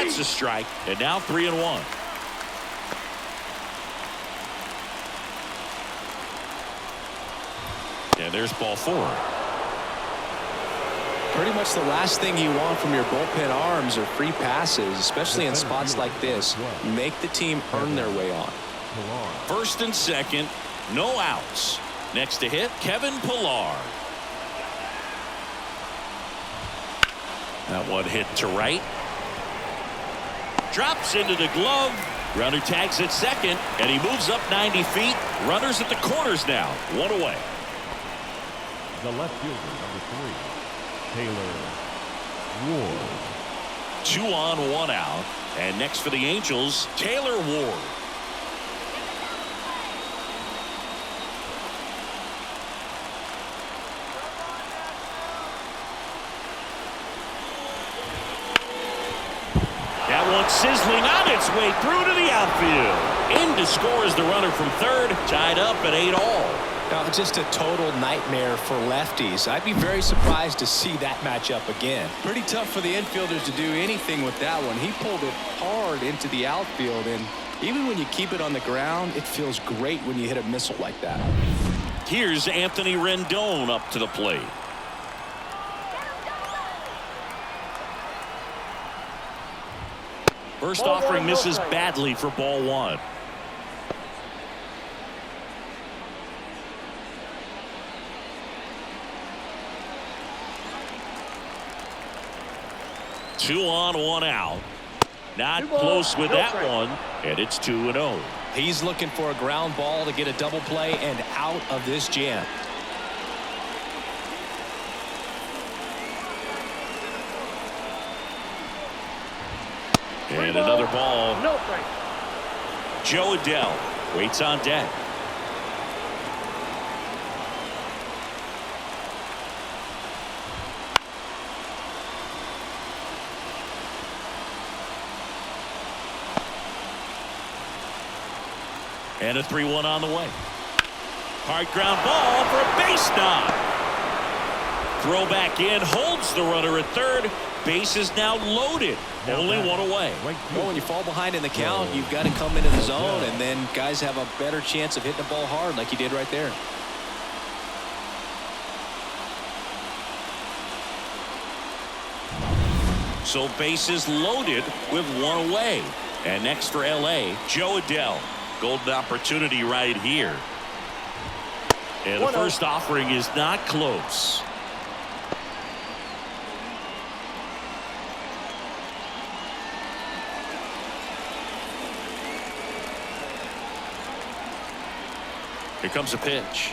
That's a strike, and now 3-1. And there's ball 4. Pretty much the last thing you want from your bullpen arms are free passes, especially in spots like this. Make the team earn their way on. First and second, no outs. Next to hit, Kevin Pillar. That one hit to right. Drops into the glove. Runner tags at second, and he moves up 90 feet. Runners at the corners now. 1 away. The left fielder, number 3, Taylor Ward. 2 on, 1 out. And next for the Angels, Taylor Ward. That one sizzling on its way through to the outfield. In to score is the runner from third, tied up at 8-all. Just a total nightmare for lefties. I'd be very surprised to see that matchup again. Pretty tough for the infielders to do anything with that one. He pulled it hard into the outfield, and even when you keep it on the ground, it feels great when you hit a missile like that. Here's Anthony Rendon up to the plate. First offering misses badly for ball 1. Two on, 1 out. Not close with that one, and it's 2-0. He's looking for a ground ball to get a double play and out of this jam. And another ball. Joe Adele waits on deck. And a 3-1 on the way. Hard ground ball for a base knock. Throw back in, holds the runner at third. Base is now loaded. Only 1 away. Well, when you fall behind in the count, you've got to come into the zone, and then guys have a better chance of hitting the ball hard like you did right there. So bases loaded with 1 away. And next for LA, Joe Adele. Golden opportunity right here. And the first offering is not close. Here comes a pitch.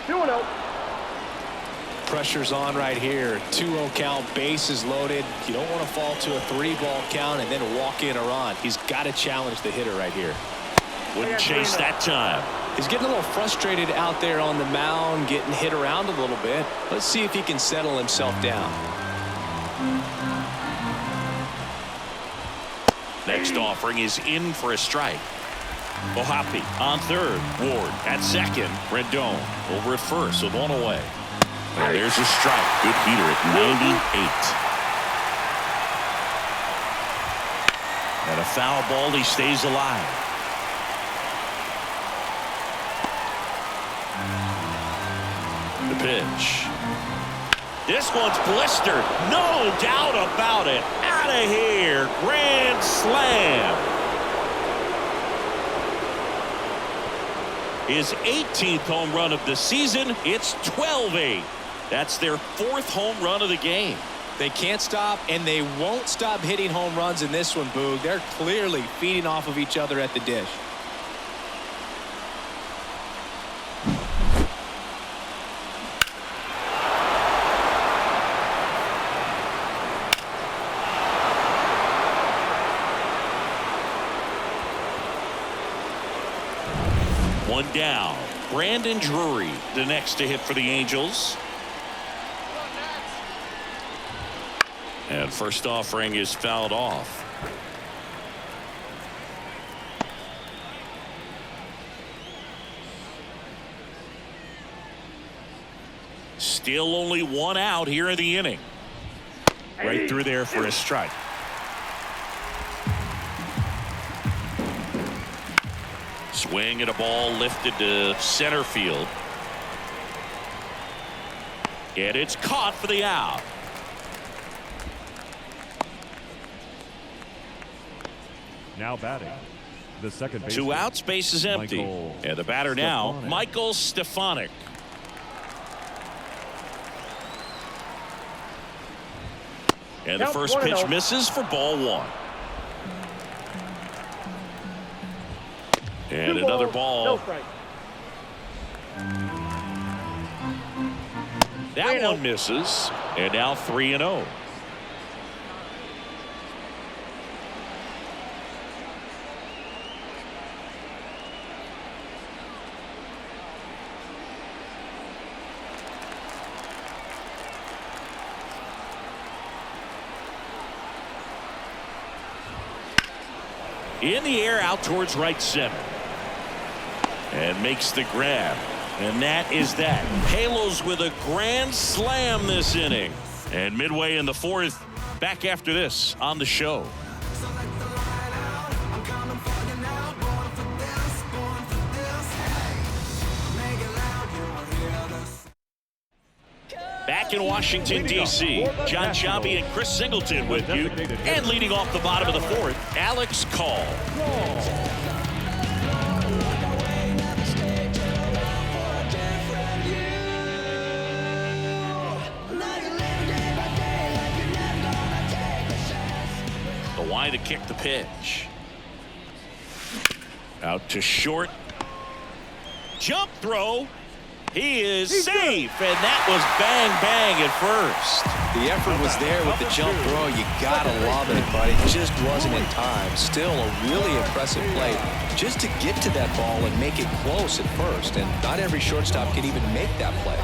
2-0. Pressure's on right here. 2-0 count, bases loaded. You don't want to fall to a 3-ball count and then walk in or on. He's got to challenge the hitter right here. Wouldn't chase that time. He's getting a little frustrated out there on the mound, getting hit around a little bit. Let's see if he can settle himself down. Next offering is in for a strike. Ohapi on third. Ward at second. Rendon over at first with 1 away. And there's a strike. Good heater at 98. And a foul ball. He stays alive. The pitch. This one's blistered. No doubt about it. Out of here. Grand slam. His 18th home run of the season. It's 12-8. That's their 4th home run of the game. They can't stop, and they won't stop hitting home runs in this one, Boog. They're clearly feeding off of each other at the dish. One down. Brandon Drury, the next to hit for the Angels. And first offering is fouled off. Still only 1 out here in the inning. Right through there for a strike. Swing and a ball lifted to center field. And it's caught for the out. Now batting, the second baseman. 2 outs, base is empty. And the batter now, Michael Stefanik. And the first pitch misses for ball 1. And another ball. No strike. That one misses. And now 3-0. In the air out towards right center. And makes the grab. And that is that. Halos with a grand slam this inning. And midway in the 4th, back after this on the show. Back in Washington, D.C., John Sciambi and Chris Singleton with you. And leading off the bottom of the 4th, Alex Call. The Y to kick the pitch. Out to short. Jump throw. He is safe, and that was bang, bang at first. The effort was there with the jump throw. You gotta love it, but it just wasn't in time. Still a really impressive play just to get to that ball and make it close at first. And not every shortstop can even make that play.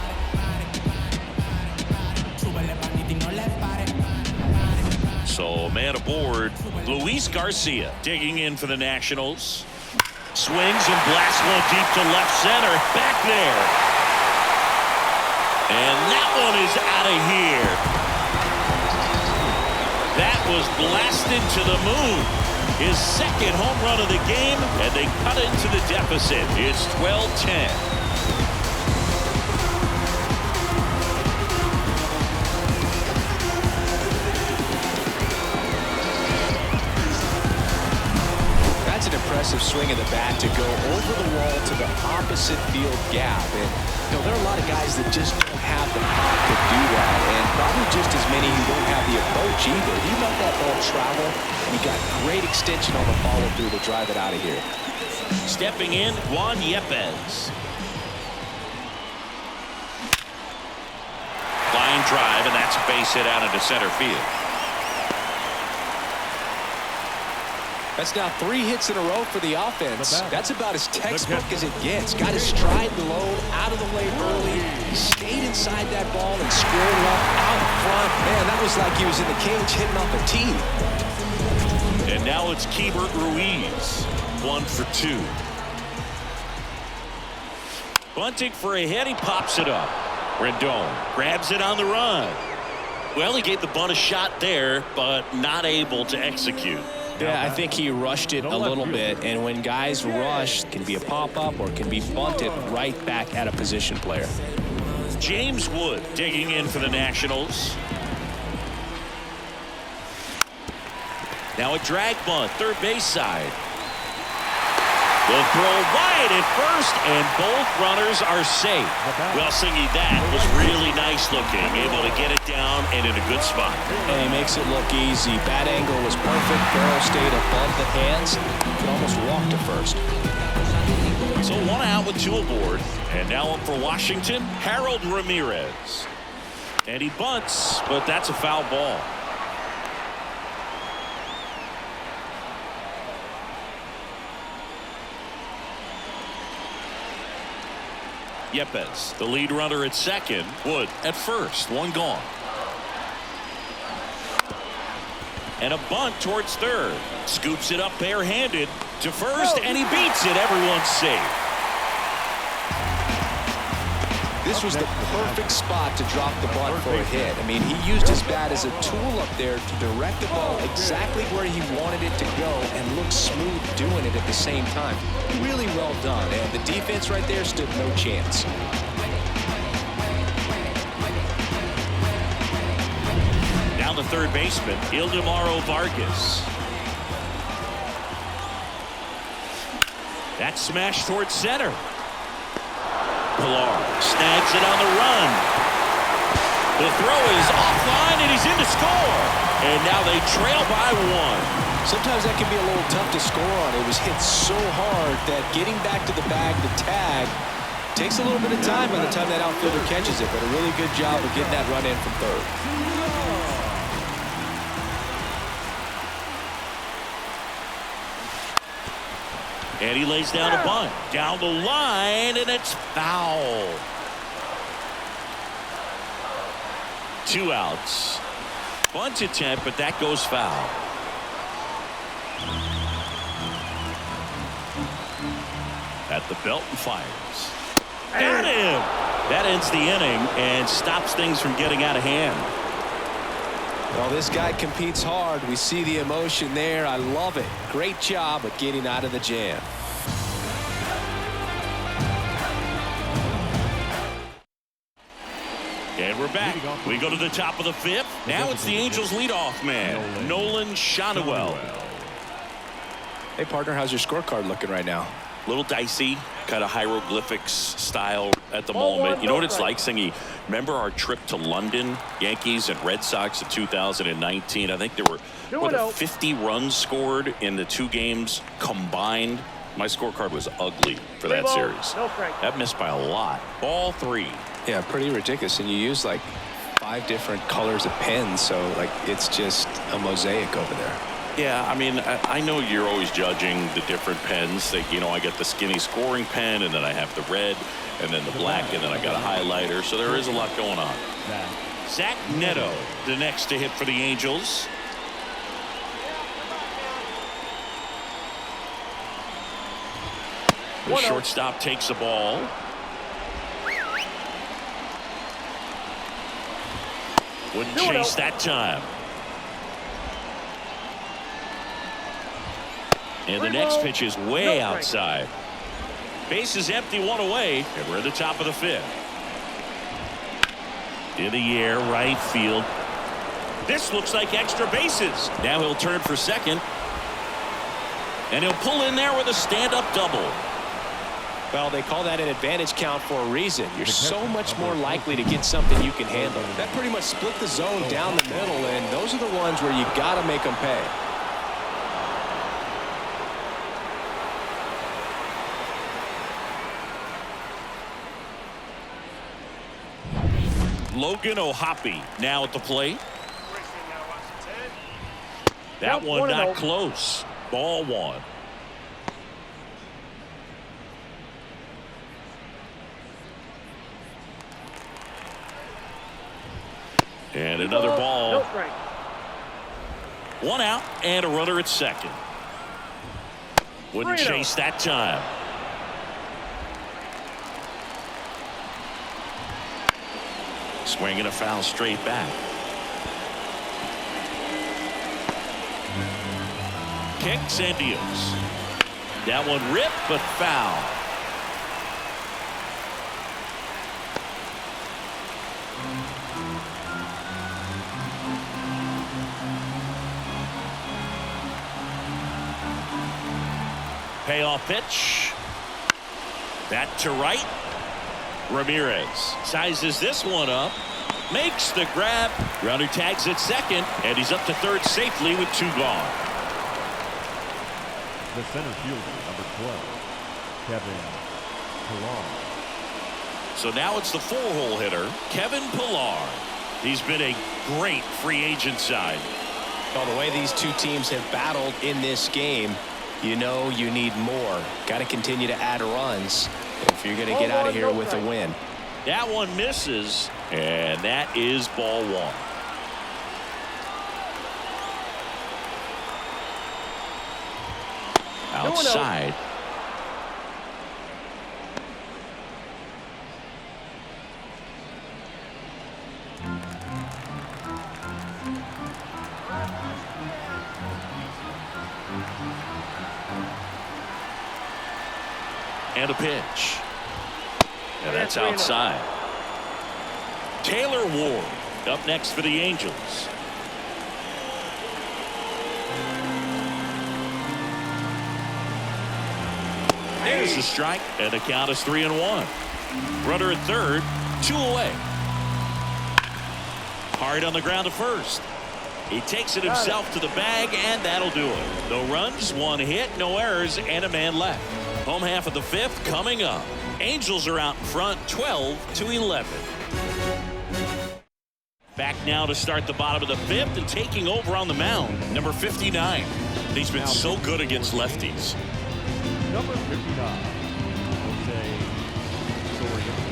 So, man aboard, Luis Garcia digging in for the Nationals. Swings and blasts one deep to left center. Back there. And that one is out of here. That was blasted to the moon. His second home run of the game, and they cut into the deficit. It's 12-10. That's an impressive swing of the bat to go over the wall to the opposite field gap. And there are a lot of guys that just don't have the pop to do that, and probably just as many who don't have the approach either. He let that ball travel, and he got great extension on the follow-through to drive it out of here. Stepping in, Juan Yepez. Line drive, and that's a base hit out into center field. That's now 3 hits in a row for the offense. That's about as textbook as it gets. Got his stride low, out of the way early, stayed inside that ball and squared it up out front. Man, that was like he was in the cage hitting off a tee. And now it's Keibert Ruiz, 1 for 2. Bunting for a hit, he pops it up. Rendon grabs it on the run. Well, he gave the bunt a shot there, but not able to execute. Yeah, I think he rushed it a little bit, and when guys rush, it can be a pop-up or it can be bunted right back at a position player. James Wood digging in for the Nationals. Now a drag bunt, third base side. The throw wide at first, and both runners are safe. Well, Singy, that was really nice looking. Able to get it down and in a good spot. And he makes it look easy. Bat angle was perfect. Barrel stayed above the hands. Could almost walk to first. So 1 out with 2 aboard. And now up for Washington, Harold Ramirez. And he bunts, but that's a foul ball. Yepez, the lead runner at second. Wood at first, 1 gone. And a bunt towards third. Scoops it up barehanded to first, and he beats it. Everyone's safe. This was the perfect spot to drop the bunt for a hit. I mean, he used his bat as a tool up there to direct the ball exactly where he wanted it to go and look smooth doing it at the same time. Really well done, and the defense right there stood no chance. Down the third baseman, Ildemaro Vargas. That smash towards center. Pilar snags it on the run. The throw is offline, and he's in to score. And now they trail by 1. Sometimes that can be a little tough to score on. It was hit so hard that getting back to the bag, the tag, takes a little bit of time by the time that outfielder catches it. But a really good job of getting that run in from third. And he lays down a bunt. Down the line, and it's foul. 2 outs. Bunt attempt, but that goes foul. At the belt and fires. Got him! That ends the inning and stops things from getting out of hand. Well, this guy competes hard. We see the emotion there. I love it. Great job at getting out of the jam. And we're back. We go to the top of the 5th. Now it's the Angels leadoff man, Nolan Shotwell. Hey, partner, how's your scorecard looking right now? A little dicey, kind of hieroglyphics style at the moment. You know what it's like, Singy? Remember our trip to London, Yankees and Red Sox in 2019? I think there were 50 runs scored in the 2 games combined. My scorecard was ugly for that series. That missed by a lot. Ball 3. Yeah, pretty ridiculous. And you use like 5 different colors of pens, so like it's just a mosaic over there. Yeah, I mean, I know you're always judging the different pens. Like, you know, I get the skinny scoring pen, and then I have the red, and then the black, and then I got a highlighter. So there is a lot going on. Zach Neto, the next to hit for the Angels. The shortstop takes the ball. Wouldn't chase that time. And the next pitch is way outside. Base is empty, 1 away, and we're at the top of the 5th. In the air, right field. This looks like extra bases. Now he'll turn for second. And he'll pull in there with a stand-up double. Well, they call that an advantage count for a reason. You're so much more likely to get something you can handle. That pretty much split the zone down the middle, and those are the ones where you got to make them pay. Logan O'Hoppe now at the plate. That one not close. Ball 1. And another ball. 1 out and a runner at second. Wouldn't chase that time. Swinging a foul straight back. Kicks and deals. That one ripped but foul. Payoff pitch. That to right. Ramirez sizes this one up, makes the grab. Grounder tags at second, and he's up to third safely with 2 gone. The center fielder, number 12, Kevin Pilar. So now it's the 4-hole hitter, Kevin Pilar. He's been a great free agent sign. Well, the way these 2 teams have battled in this game, you know you need more. Got to continue to add runs if you're going to get out of here with a win. That one misses, and that is ball 1. Outside. And a pitch. And that's outside. Taylor Ward up next for the Angels. There's the strike, and the count is 3-1. Runner at third, 2 away. Hard on the ground to first. He takes it himself to the bag, and that'll do it. No runs, 1 hit, no errors, and a man left. Home half of the 5th coming up. Angels are out in front, 12-11. Back now to start the bottom of the 5th and taking over on the mound, number 59. He's been so good against lefties. Number 59, Jose Soriano.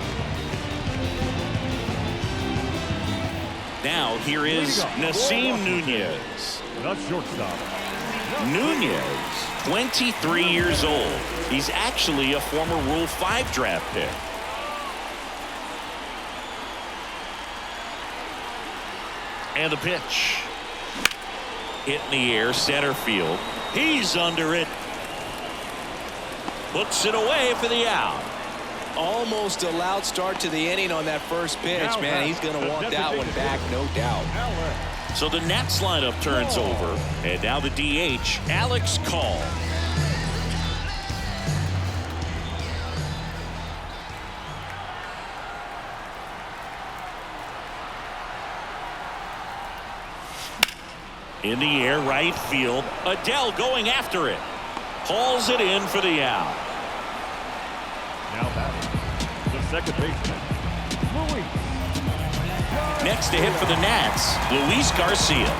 Now here is Nasim Nunez. The shortstop. Nunez, 23 years old. He's actually a former Rule 5 draft pick. And the pitch. Hit in the air, center field. He's under it. Puts it away for the out. Almost a loud start to the inning on that first pitch, man. He's going to want that one back, no doubt. So the Nats lineup turns over, and now the DH, Alex Call. In the air, right field. Adele going after it. Hauls it in for the out. Now batting, the second baseman, Luis. Next to hit for the Nats, Luis Garcia.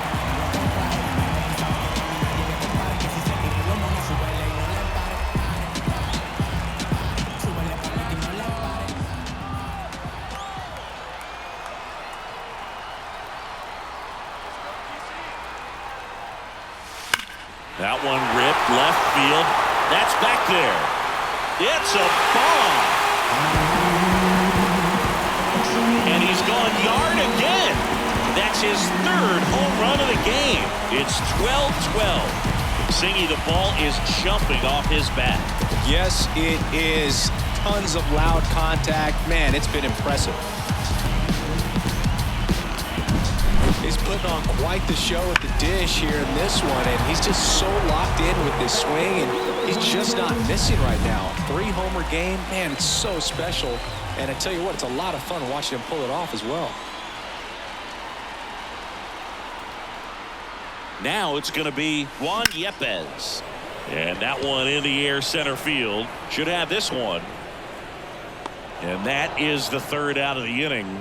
That one ripped left field. That's back there. It's a bomb. And he's gone yard again. That's his 3rd home run of the game. It's 12-12. Singy, the ball is jumping off his bat. Yes, it is. Tons of loud contact. Man, it's been impressive. He's putting on quite the show at the dish here in this one, and he's just so locked in with this swing, and he's just not missing right now. 3-homer game, man, it's so special. And I tell you what, it's a lot of fun watching him pull it off as well. Now it's going to be Juan Yepez. And that one in the air center field. Should have this one. And that is the 3rd out of the inning.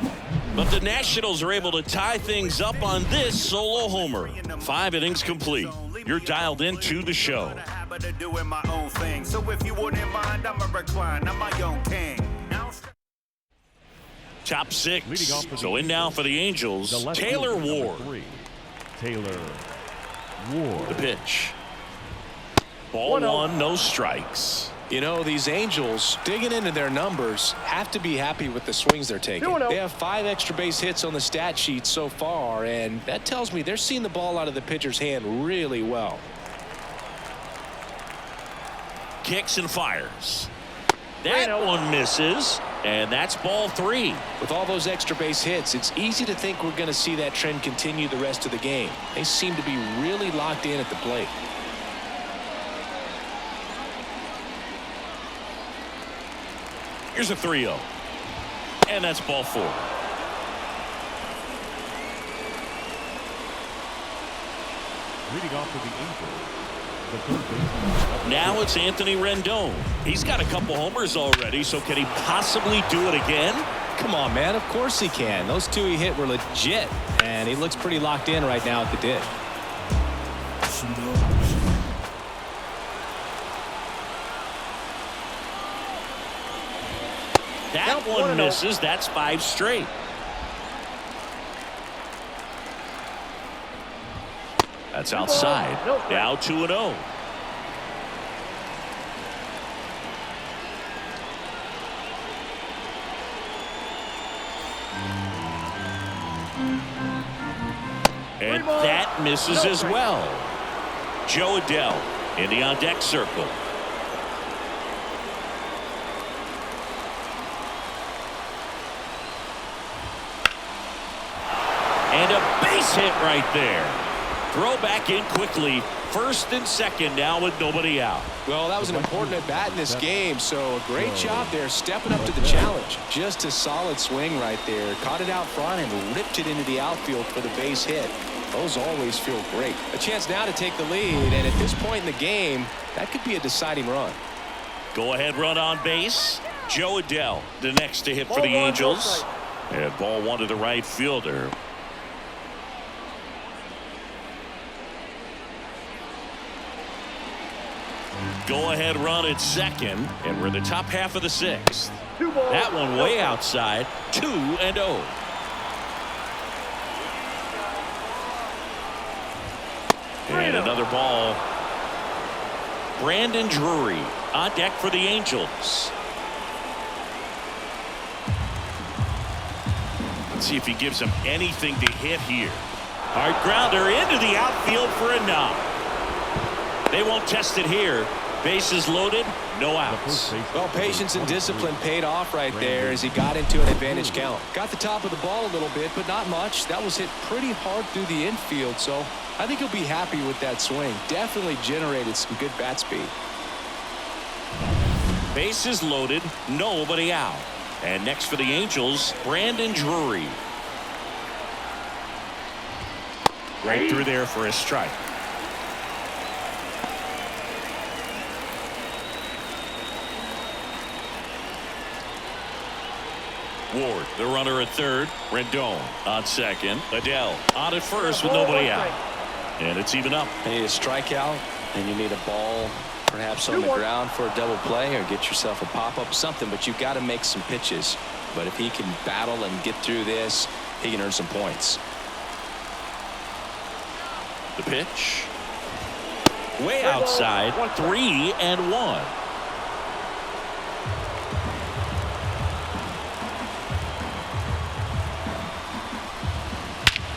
But the Nationals are able to tie things up on this solo homer. 5 innings complete. You're dialed into the show. Top 6. So in now for the Angels, Taylor Ward. Taylor Ward. The pitch. Ball 1, no strikes. You know, these Angels, digging into their numbers, have to be happy with the swings they're taking. They have 5 extra base hits on the stat sheet so far, and that tells me they're seeing the ball out of the pitcher's hand really well. Kicks and fires. That one misses, and that's ball 3. With all those extra base hits, it's easy to think we're going to see that trend continue the rest of the game. They seem to be really locked in at the plate. Here's a 3-0. And that's ball 4. Leading off for the Angels, the third baseman. Now it's Anthony Rendon. He's got a couple homers already, so can he possibly do it again? Come on, man. Of course he can. Those 2 he hit were legit, and he looks pretty locked in right now at the dish. That one misses. That's 5 straight. That's outside. Now 2-0. And that misses as well. Joe Adele in the on-deck circle. And a base hit right there. Throw back in quickly. First and second now with nobody out. Well, that was an important at-bat in this game, so a great job there stepping up to the challenge. Just a solid swing right there. Caught it out front and ripped it into the outfield for the base hit. Those always feel great. A chance now to take the lead, and at this point in the game, that could be a deciding run. Go-ahead run on base. Joe Adele, the next to hit for the Angels. And ball one to the right fielder. Go-ahead run at second, and we're in the top half of the sixth. That one way outside, 2-0. And another ball. Brandon Drury on deck for the Angels. Let's see if he gives them anything to hit here. Hard grounder into the outfield for a knock. They won't test it here. Bases loaded, no outs. Well, patience and discipline paid off right there as he got into an advantage count. Got the top of the ball a little bit, but not much. That was hit pretty hard through the infield, so I think he'll be happy with that swing. Definitely generated some good bat speed. Bases loaded, nobody out. And next for the Angels, Brandon Drury. Right through there for a strike. Ward, the runner at third. Rendon on second. Adele on at first with nobody out. And it's even up. You need a strikeout, and you need a ball perhaps on the ground for a double play or get yourself a pop-up, something, but you've got to make some pitches. But if he can battle and get through this, he can earn some points. The pitch. Way outside. 3-1.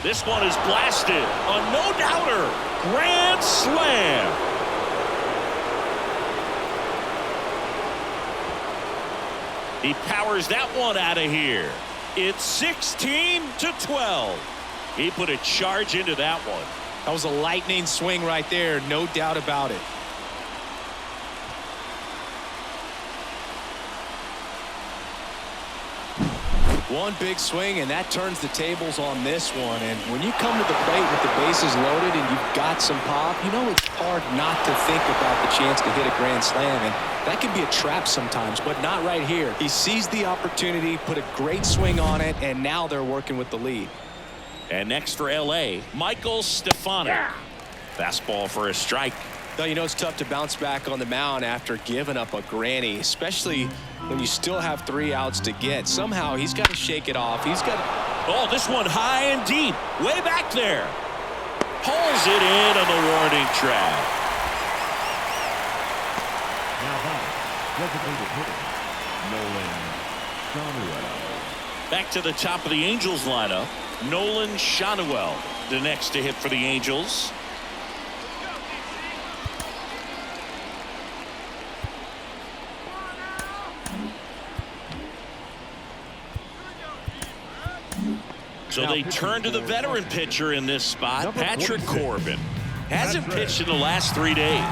This one is blasted. A no-doubter. Grand slam. He powers that one out of here. It's 16-12. He put a charge into that one. That was a lightning swing right there. No doubt about it. One big swing, and that turns the tables on this one. And when you come to the plate with the bases loaded and you've got some pop, you know it's hard not to think about the chance to hit a grand slam. And that can be a trap sometimes, but not right here. He seized the opportunity, put a great swing on it, and now they're working with the lead. And next for L.A., Michael Stefano. Fastball for a strike. Now, you know it's tough to bounce back on the mound after giving up a granny, especially when you still have 3 outs to get. Somehow he's got to shake it off. He's got. Oh, this one high and deep, way back there. Pulls it in on the warning track. Now that designated hitter, Nolan Shanuel. Back to the top of the Angels lineup. Nolan Shanuel, the next to hit for the Angels. So they turn to the veteran pitcher in this spot, Patrick Corbin. Hasn't pitched in the last 3 days.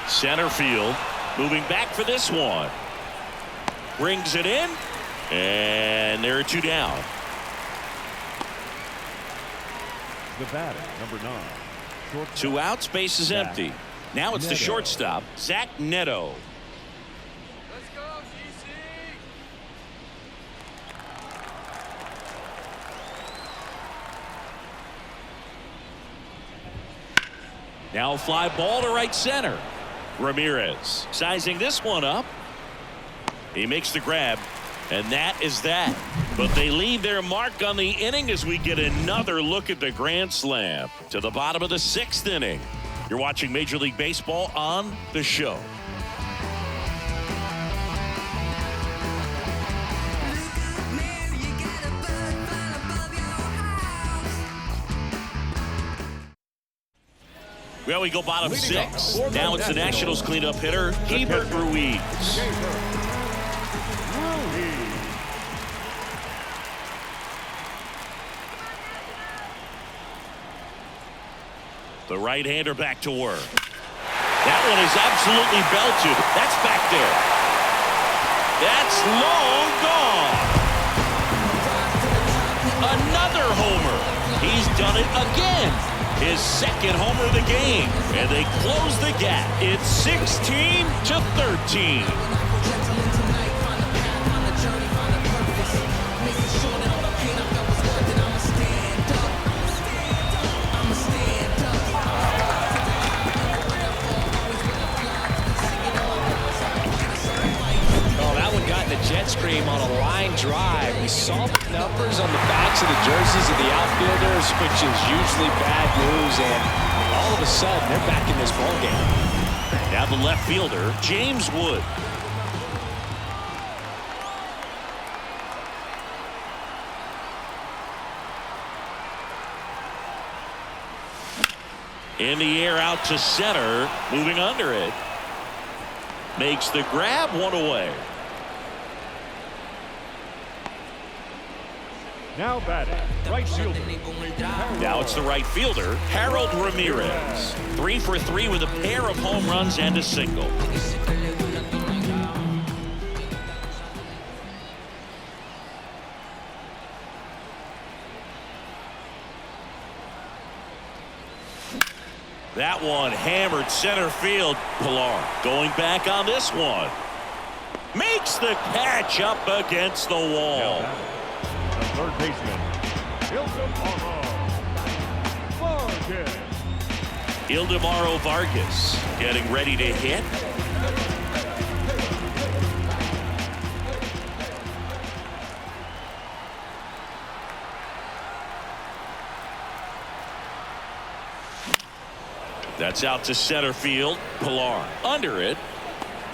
Center field, moving back for this one. Brings it in, and there are 2 down. The batter, number 9. 2 outs, base is empty. Now it's the shortstop, Zach Neto. Let's go, GC. Now a fly ball to right center. Ramirez sizing this one up. He makes the grab, and that is that. But they leave their mark on the inning as we get another look at the grand slam to the bottom of the 6th inning. You're watching Major League Baseball on the show. Well, we go bottom 6. Now it's the Nationals cleanup hitter, Keibert Ruiz. The right-hander back to work. That one is absolutely belted. That's back there. That's long gone. Another homer. He's done it again. His 2nd homer of the game. And they close the gap. It's 16-13. Jet stream on a line drive. We saw the numbers on the backs of the jerseys of the outfielders, which is usually bad news, and all of a sudden they're back in this ball game. Now the left fielder, James Wood. In the air out to center, moving under it. Makes the grab, one away. Now batting, right fielder. Now it's the right fielder, Harold Ramirez. 3 for 3 with a pair of home runs and a single. That one hammered center field. Pilar going back on this one. Makes the catch up against the wall. The third baseman, Ildemaro Vargas getting ready to hit. That's out to center field. Pilar under it.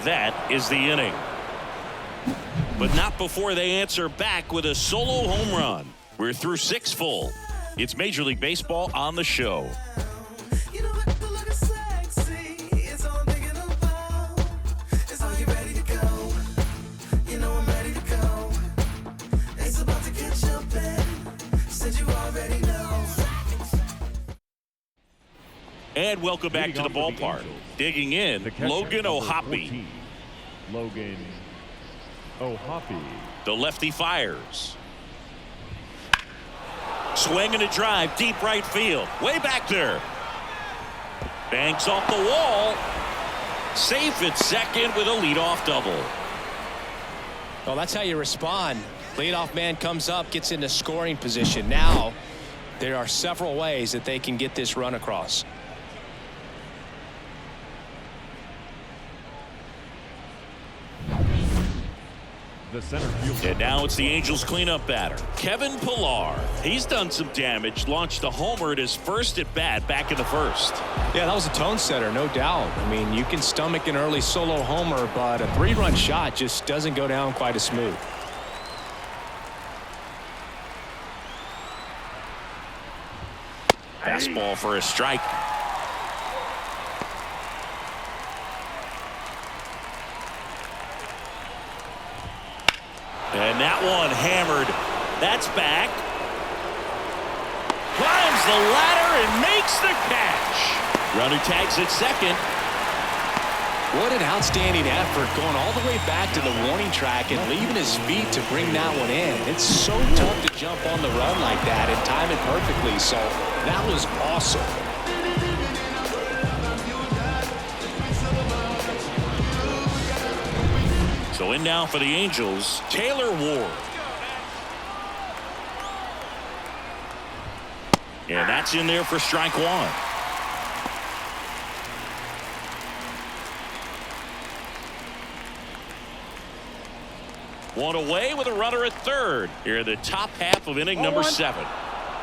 That is the inning. But not before they answer back with a solo home run. We're through 6 full. It's Major League Baseball on the show. And welcome back to the ballpark. Digging in, Logan O'Hoppe. Logan O'Hoppe. The lefty fires. Swing and a drive, deep right field. Way back there. Banks off the wall. Safe at second with a leadoff double. Well, that's how you respond. Leadoff man comes up, gets into scoring position. Now, there are several ways that they can get this run across. The center fielder. And now it's the Angels cleanup batter, Kevin Pilar. He's done some damage, launched a homer at his first at bat back in the first. Yeah, that was a tone setter, no doubt. I mean, you can stomach an early solo homer, but a 3-run shot just doesn't go down quite as smooth. Fastball for a strike. And that one hammered. That's back. Climbs the ladder and makes the catch. Runner tags at second. What an outstanding effort, going all the way back to the warning track and leaving his feet to bring that one in. It's so tough to jump on the run like that and time it perfectly. So that was awesome. So in now for the Angels, Taylor Ward. And that's in there for strike one. One away with a runner at third here in the top half of inning number 7.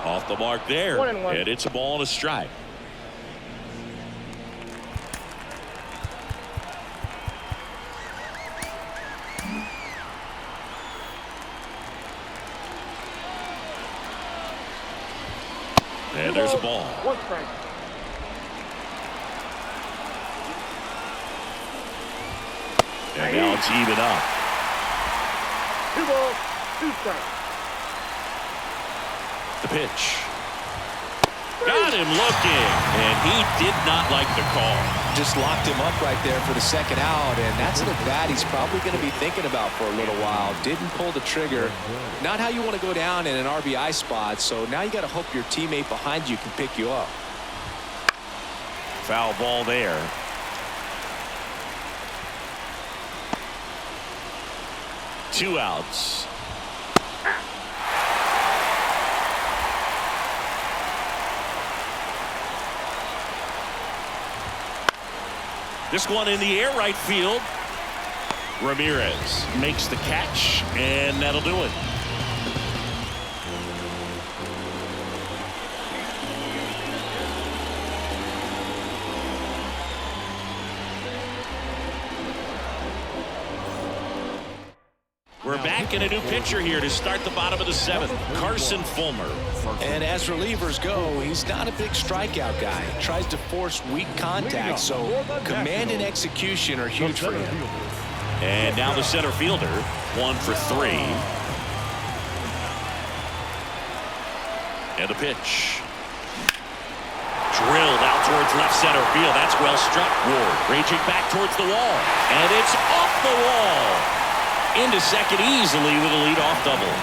Off the mark there, and it's a ball and a strike. And there's a ball. One strike. And now it's even up. 2 balls, 2 strikes. The pitch. Got him looking, and he did not like the call. Just locked him up right there for the second out, and that's an at-bat he's probably going to be thinking about for a little while. Didn't pull the trigger. Not how you want to go down in an RBI spot, so now you got to hope your teammate behind you can pick you up. Foul ball there. Two outs. This one in the air, right field. Ramirez makes the catch, and that'll do it. We're back in a new pitcher here to start the bottom of the 7th. Carson Fulmer. And as relievers go, he's not a big strikeout guy. He tries to force weak contact, so command and execution are huge for him. And now the center fielder, 1 for 3. And the pitch. Drilled out towards left center field. That's well struck. Ward raging back towards the wall. And it's off the wall. Into second easily with a leadoff double.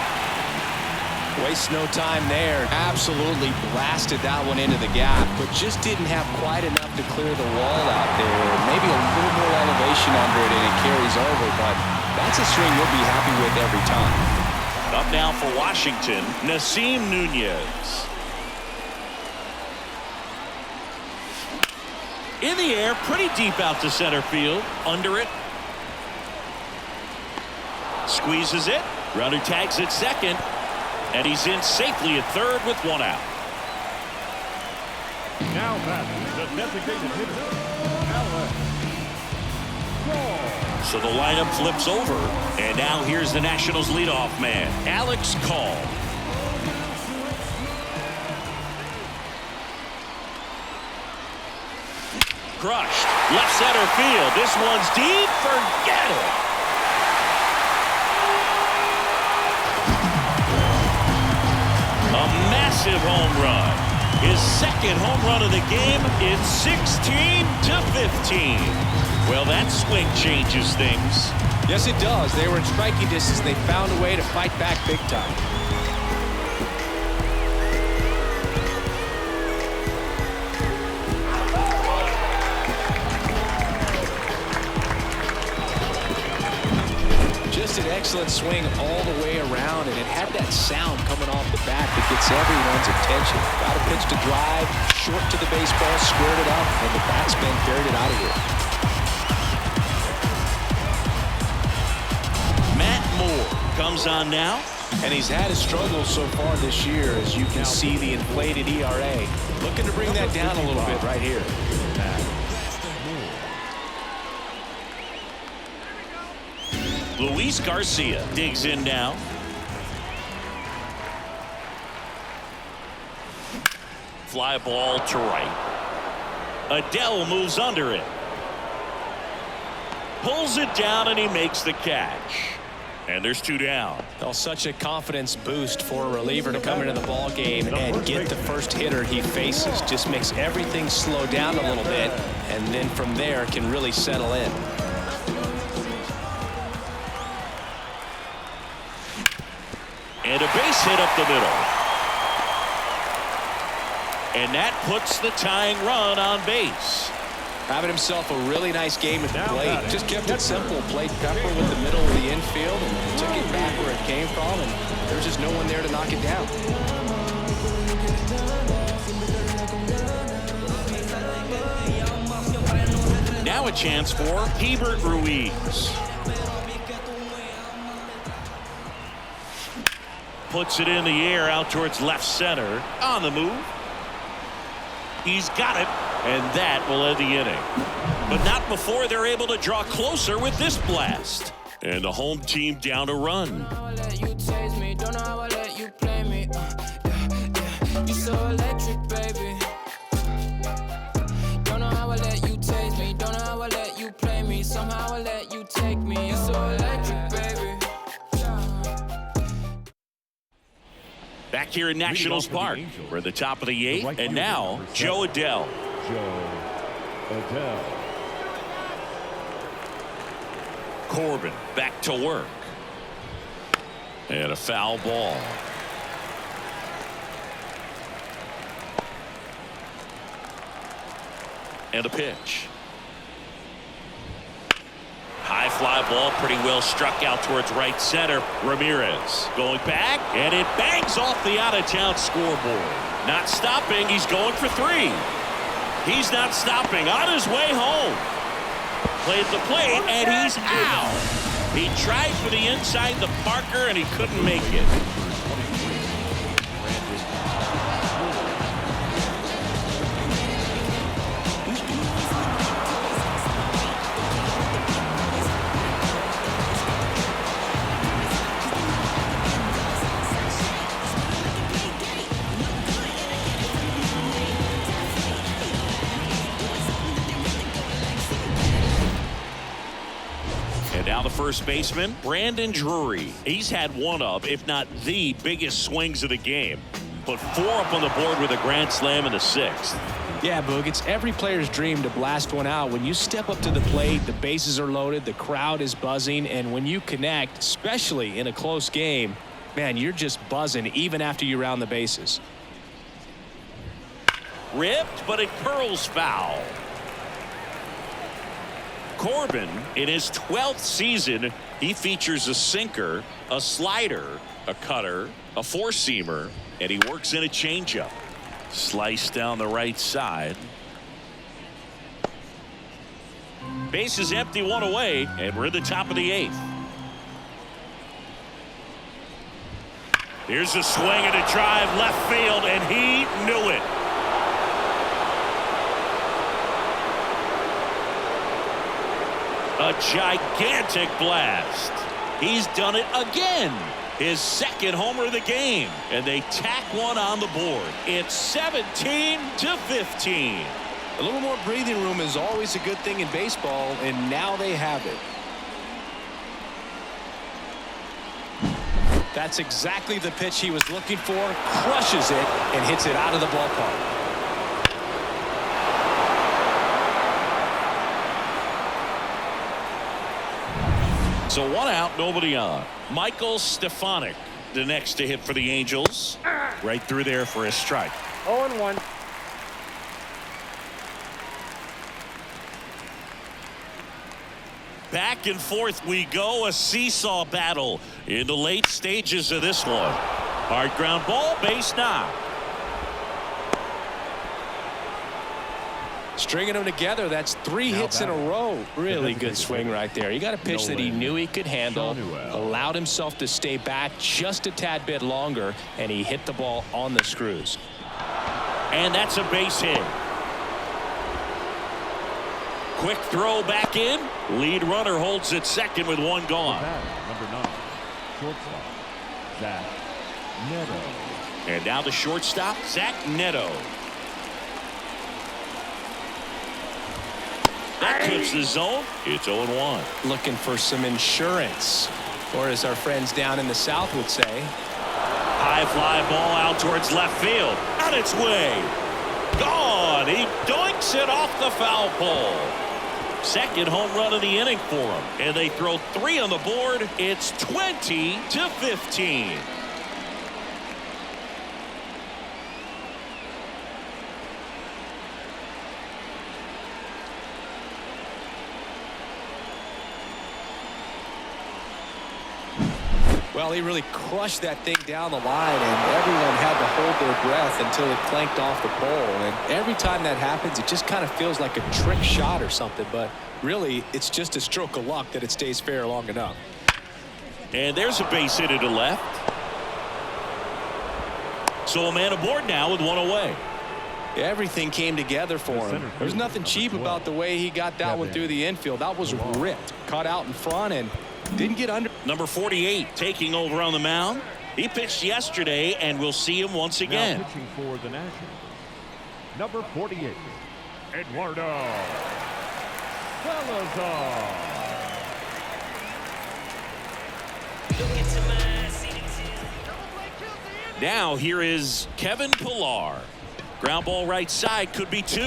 Waste no time there. Absolutely blasted that one into the gap, but just didn't have quite enough to clear the wall out there. Maybe a little more elevation under it and it carries over, but that's a swing you'll be happy with every time. Up now for Washington, Nasim Nunez. In the air, pretty deep out to center field. Under it. Squeezes it. Runner tags at second. And he's in safely at third with 1 out. Now batting the designated hitter, Alex. So the lineup flips over. And now here's the Nationals leadoff man, Alex Call. Crushed. Left center field. This one's deep. Forget it. A massive home run. His second home run of the game. It's 16-15. Well, that swing changes things. Yes, it does. They were in striking distance. They found a way to fight back big time. Just an excellent swing all the way around, and it had that sound coming off the bat that gets everyone's attention. Got a pitch to drive, short to the baseball, squared it up, and the batsman carried it out of here. Matt Moore comes on now. And he's had his struggles so far this year, as you can see the inflated ERA. Looking to bring that down a little bit right here. Luis Garcia digs in now. Fly ball to right. Adele moves under it. Pulls it down and he makes the catch. And there's 2 down. Well, such a confidence boost for a reliever to come into the ball game and get the first hitter he faces. Just makes everything slow down a little bit, and then from there can really settle in. And a base hit up the middle. And that puts the tying run on base. Having himself a really nice game at the plate. Just kept it simple. Played Pepper with the middle of the infield and took it back where it came from, and there's just no one there to knock it down. Now a chance for Hebert Ruiz. puts it in the air out towards left center. On the move. He's got it, and that will end the inning. But not before they're able to draw closer with this blast. And the home team down a run. You so electric, baby. Don't know how I let you taste me. Don't know how I let you play me. Somehow I let you take me. You so electric, baby. Back here in Nationals Park. We're at the top of the 8th, and now Joe Adell. Corbin back to work. And a foul ball. And a pitch. High fly ball, pretty well struck out towards right center. Ramirez going back, and it bangs off the out-of-town scoreboard. Not stopping, he's going for 3. He's not stopping, on his way home. Played the plate, and he's out. He tried for the inside the Parker, and he couldn't make it. Now the first baseman, Brandon Drury. He's had one of, if not the biggest swings of the game. Put 4 up on the board with a grand slam in the 6th. Yeah, Boog, it's every player's dream to blast one out. When you step up to the plate, the bases are loaded, the crowd is buzzing, and when you connect, especially in a close game, man, you're just buzzing even after you round the bases. Ripped, but it curls foul. Corbin, in his 12th season, he features a sinker, a slider, a cutter, a four-seamer, and he works in a changeup. Slice down the right side. Base is empty, 1 away, and we're at the top of the 8th. Here's a swing and a drive left field, and he knew it. A gigantic blast. He's done it again. His 2nd homer of the game. And they tack one on the board. It's 17-15. A little more breathing room is always a good thing in baseball, and now they have it. That's exactly the pitch he was looking for. Crushes it and hits it out of the ballpark. So 1 out, nobody on. Michael Stefanik, the next to hit for the Angels. Right through there for a strike. 0-1. Back and forth we go, a seesaw battle in the late stages of this one. Hard ground ball, base knock. Stringing them together, that's 3 hits in a row. Really good swing right there. You got a pitch that he knew he could handle, allowed himself to stay back just a tad bit longer, and he hit the ball on the screws. And that's a base hit. Quick throw back in. Lead runner holds at second with 1 gone. Number 9, shortstop, Zach Neto. And now the shortstop, Zach Neto. That keeps the zone. It's 0-1. Looking for some insurance, or as our friends down in the South would say. High fly ball out towards left field. On its way. Gone. He doinks it off the foul pole. 2nd home run of the inning for him. And they throw 3 on the board. It's 20-15. Well, he really crushed that thing down the line, and everyone had to hold their breath until it clanked off the pole. And every time that happens, it just kind of feels like a trick shot or something. But really, it's just a stroke of luck that it stays fair long enough. And there's a base hit to the left. So a man aboard now with one away. Everything came together for him. There's nothing cheap about the way he got that one through the infield. That was ripped. Caught out in front and didn't get under. Number 48 taking over on the mound. He pitched yesterday, and we'll see him once again. Now pitching for the Nationals, number 48, Eduardo Salazar. Now here is Kevin Pillar. Ground ball right side, could be two.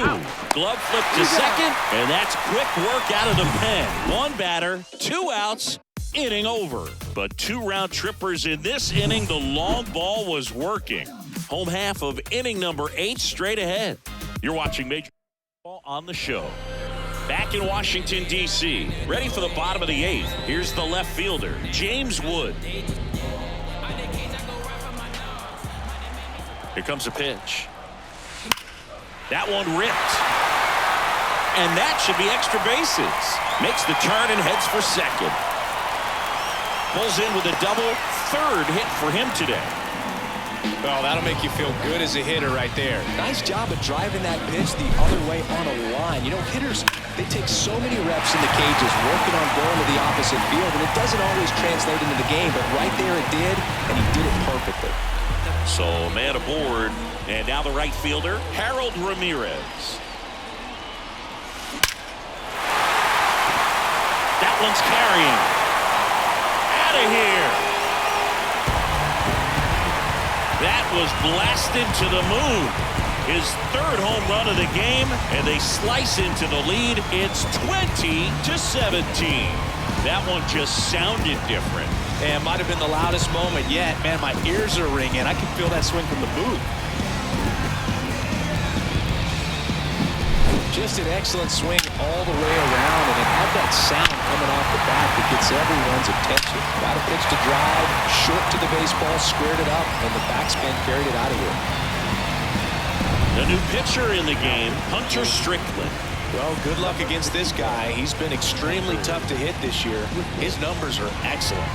Glove flip to second, and that's quick work out of the pen. One batter, 2 outs, inning over. But 2 round trippers in this inning. The long ball was working. Home half of inning number 8 straight ahead. You're watching Major Baseball on the show. Back in Washington, D.C. Ready for the bottom of the 8th. Here's the left fielder, James Wood. Here comes a pitch. That one ripped. And that should be extra bases. Makes the turn and heads for second. Pulls in with a double. 3rd hit for him today. Well, that'll make you feel good as a hitter right there. Nice job of driving that pitch the other way on a line. You know, hitters, they take so many reps in the cages working on going to the opposite field, and it doesn't always translate into the game, but right there it did, and he did it perfectly. So, man aboard, and now the right fielder, Harold Ramirez. That one's carrying. Out of here. That was blasted to the moon. His 3rd home run of the game, and they slice into the lead. It's 20-17. That one just sounded different. And might have been the loudest moment yet. Man, my ears are ringing. I can feel that swing from the booth. Just an excellent swing all the way around, and it had that sound coming off the bat that gets everyone's attention. Got a pitch to drive, short to the baseball, squared it up, and the backspin carried it out of here. The new pitcher in the game, Hunter Strickland. Well, good luck against this guy. He's been extremely tough to hit this year. His numbers are excellent.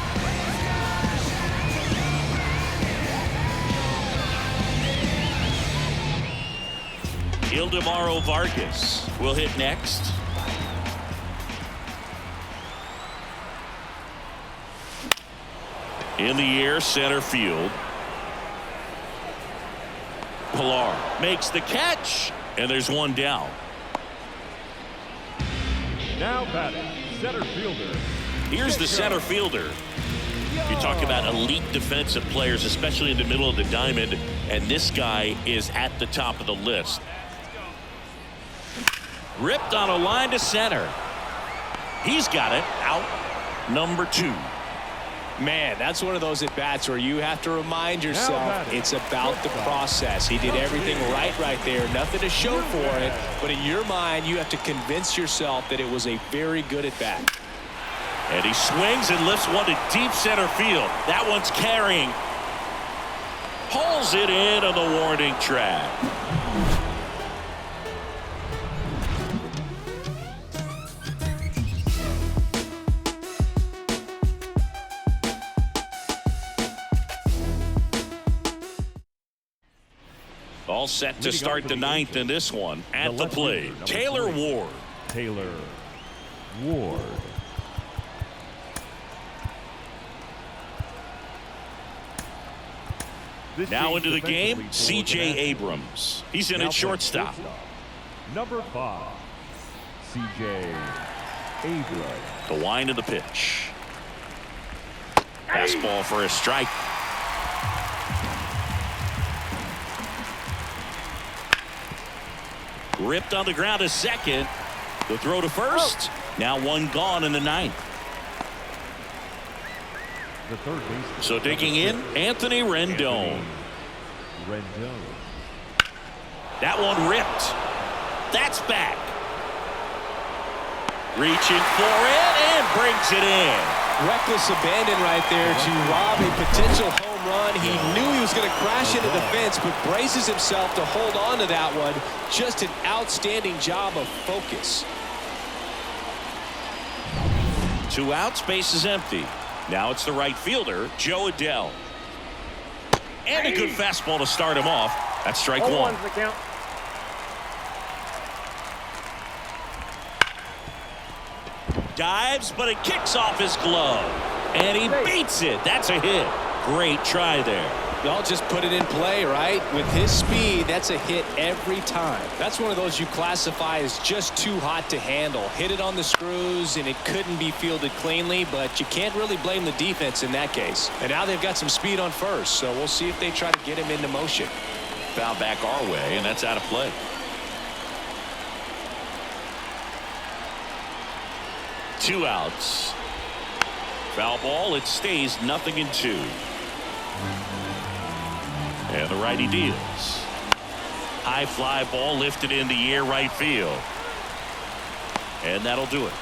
Ildemaro Vargas will hit next. In the air, center field. Pillar makes the catch, and there's one down. Now batting, center fielder. Here's the center fielder. You talk about elite defensive players, especially in the middle of the diamond, and this guy is at the top of the list. Ripped on a line to center. He's got it. Out number 2. Man, that's one of those at-bats where you have to remind yourself it's about the process. He did everything right there. Nothing to show for it. But in your mind, you have to convince yourself that it was a very good at-bat. And he swings and lifts one to deep center field. That one's carrying. Pulls it in on the warning track. All set to start the 9th in this one. At the plate, Taylor Ward. Taylor Ward. Now into the game, C.J. Abrams. He's in at shortstop. Number 5, C.J. Abrams. The wind of the pitch. Fastball for a strike. Ripped on the ground to second. The throw to first. Now one gone in the 9th. The third baseman. So digging in, Anthony Rendon. Rendon. That one ripped. That's back. Reaching for it and brings it in. Reckless abandon right there to rob a potential home run. He knew he was going to crash into the fence, but braces himself to hold on to that one. Just an outstanding job of focus. 2 outs, base is empty. Now it's the right fielder, Joe Adell. And a good fastball to start him off. That's strike one. The count. Dives, but it kicks off his glove. And he beats it. That's a hit. Great try there. Y'all just put it in play, right? With his speed, that's a hit every time. That's one of those you classify as just too hot to handle. Hit it on the screws, and it couldn't be fielded cleanly, but you can't really blame the defense in that case. And now they've got some speed on first, so we'll see if they try to get him into motion. Foul back our way, and that's out of play. 2 outs. Foul ball. It stays 0-2. And the righty deals. High fly ball lifted in the air right field. And that'll do it.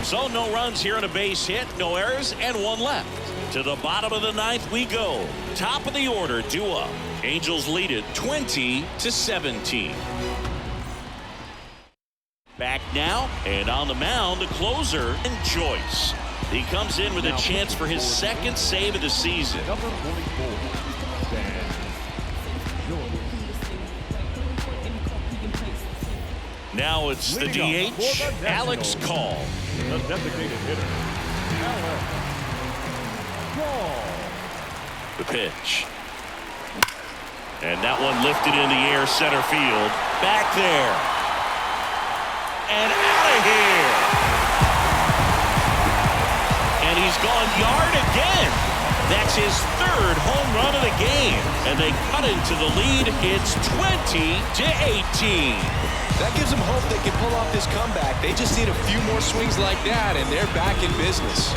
So no runs here on a base hit, no errors, and 1 left. To the bottom of the 9th we go. Top of the order, due up. Angels lead it 20-17. Back now, and on the mound, the closer, and Joyce. He comes in with a chance for his 2nd save of the season. Number 44, Dan Joyce. Now it's the DH, Alex Call. The designated hitter, Alex Call. The pitch. And that one lifted in the air, center field. Back there. And out of here. And he's gone yard again. That's his 3rd home run of the game. And they cut into the lead. It's 20-18. That gives them hope they can pull off this comeback. They just need a few more swings like that, and they're back in business.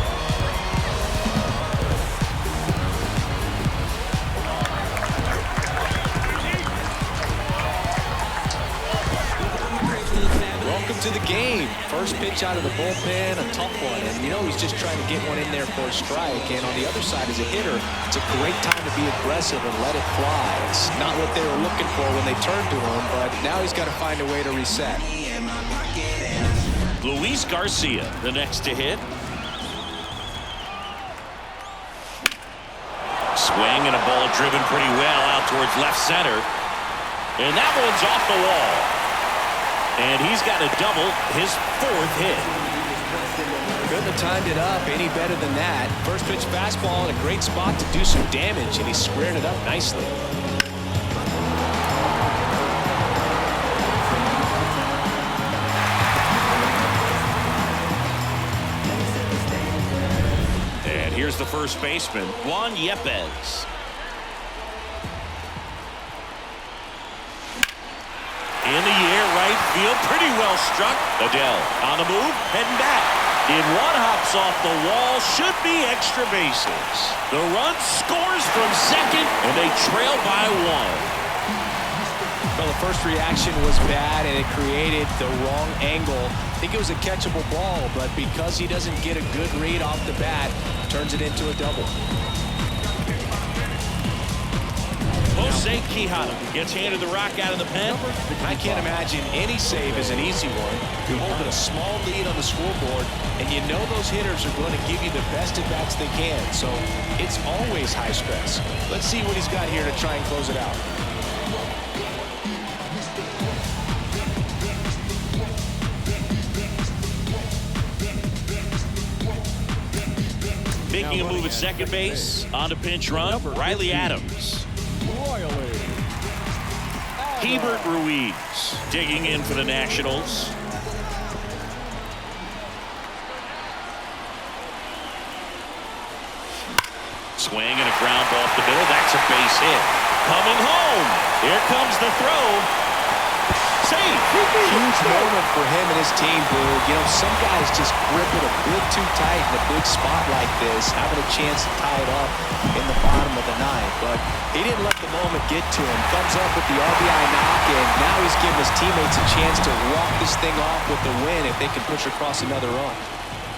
Welcome to the game. First pitch out of the bullpen, a tough one. And you know he's just trying to get one in there for a strike. And on the other side, as a hitter, it's a great time to be aggressive and let it fly. It's not what they were looking for when they turned to him, but now he's got to find a way to reset. Luis Garcia, the next to hit. Swing and a ball driven pretty well out towards left center. And that one's off the wall. And he's got a double, his 4th hit. Couldn't have timed it up any better than that. First pitch fastball in a great spot to do some damage, and he squared it up nicely. And here's the first baseman, Juan Yepez. In the air, right field, pretty well struck. Adele on the move, heading back. In one, hops off the wall, should be extra bases. The run scores from second, and they trail by 1. Well, the first reaction was bad, and it created the wrong angle. I think it was a catchable ball, but because he doesn't get a good read off the bat, turns it into a double. Jose Quijano gets handed the rock out of the pen. I can't imagine any save is an easy one. You're holding a small lead on the scoreboard, and you know those hitters are going to give you the best at-bats they can, so it's always high stress. Let's see what he's got here to try and close it out. Making a move at second base on the pinch run, Riley Adams. Hebert Ruiz digging in for the Nationals. Swing and a ground ball off the middle. That's a base hit. Coming home. Here comes the throw. Safe. Huge moment for him and his team, Blue. You know, some guys just grip it a bit too tight in a big spot like this, having a chance to tie it up in the bottom of the 9th. But he didn't let the moment get to him. Thumbs up with the RBI knock, and now he's giving his teammates a chance to walk this thing off with the win if they can push across another run.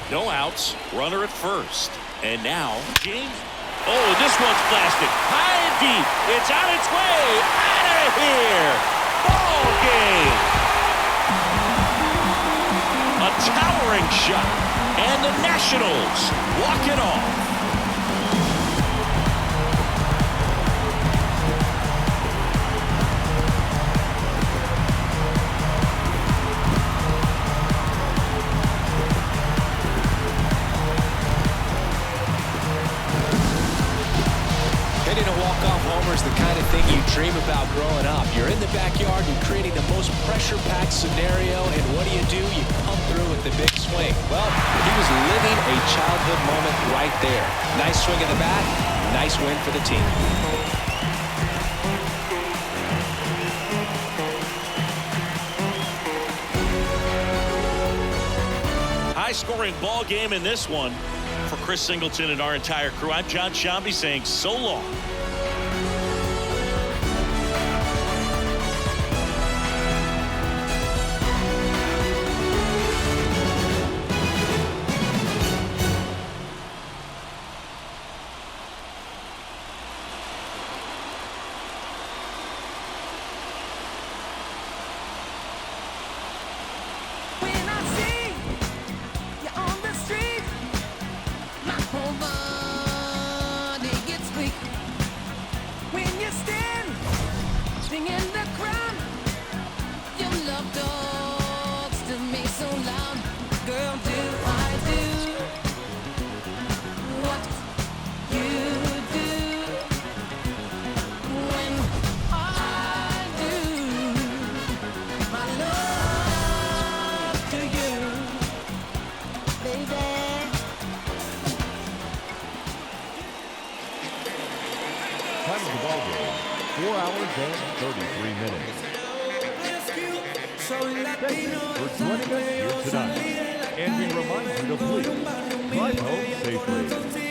No outs. Runner at first. And now, James. Oh, this one's blasted. High and deep. It's on its way. Out of here. Ball game. A towering shot. And the Nationals walk it off. homer is the kind of thing you dream about growing up. You're in the backyard, you're creating the most pressure-packed scenario, and what do? You come through with the big swing. Well, he was living a childhood moment right there. Nice swing of the bat, nice win for the team. High-scoring ball game in this one. For Chris Singleton and our entire crew, I'm John Shambi saying so long. Time of the ball game, 4 hours and 33 minutes. Thank you for joining us here tonight. And we remind you to please drive home safely.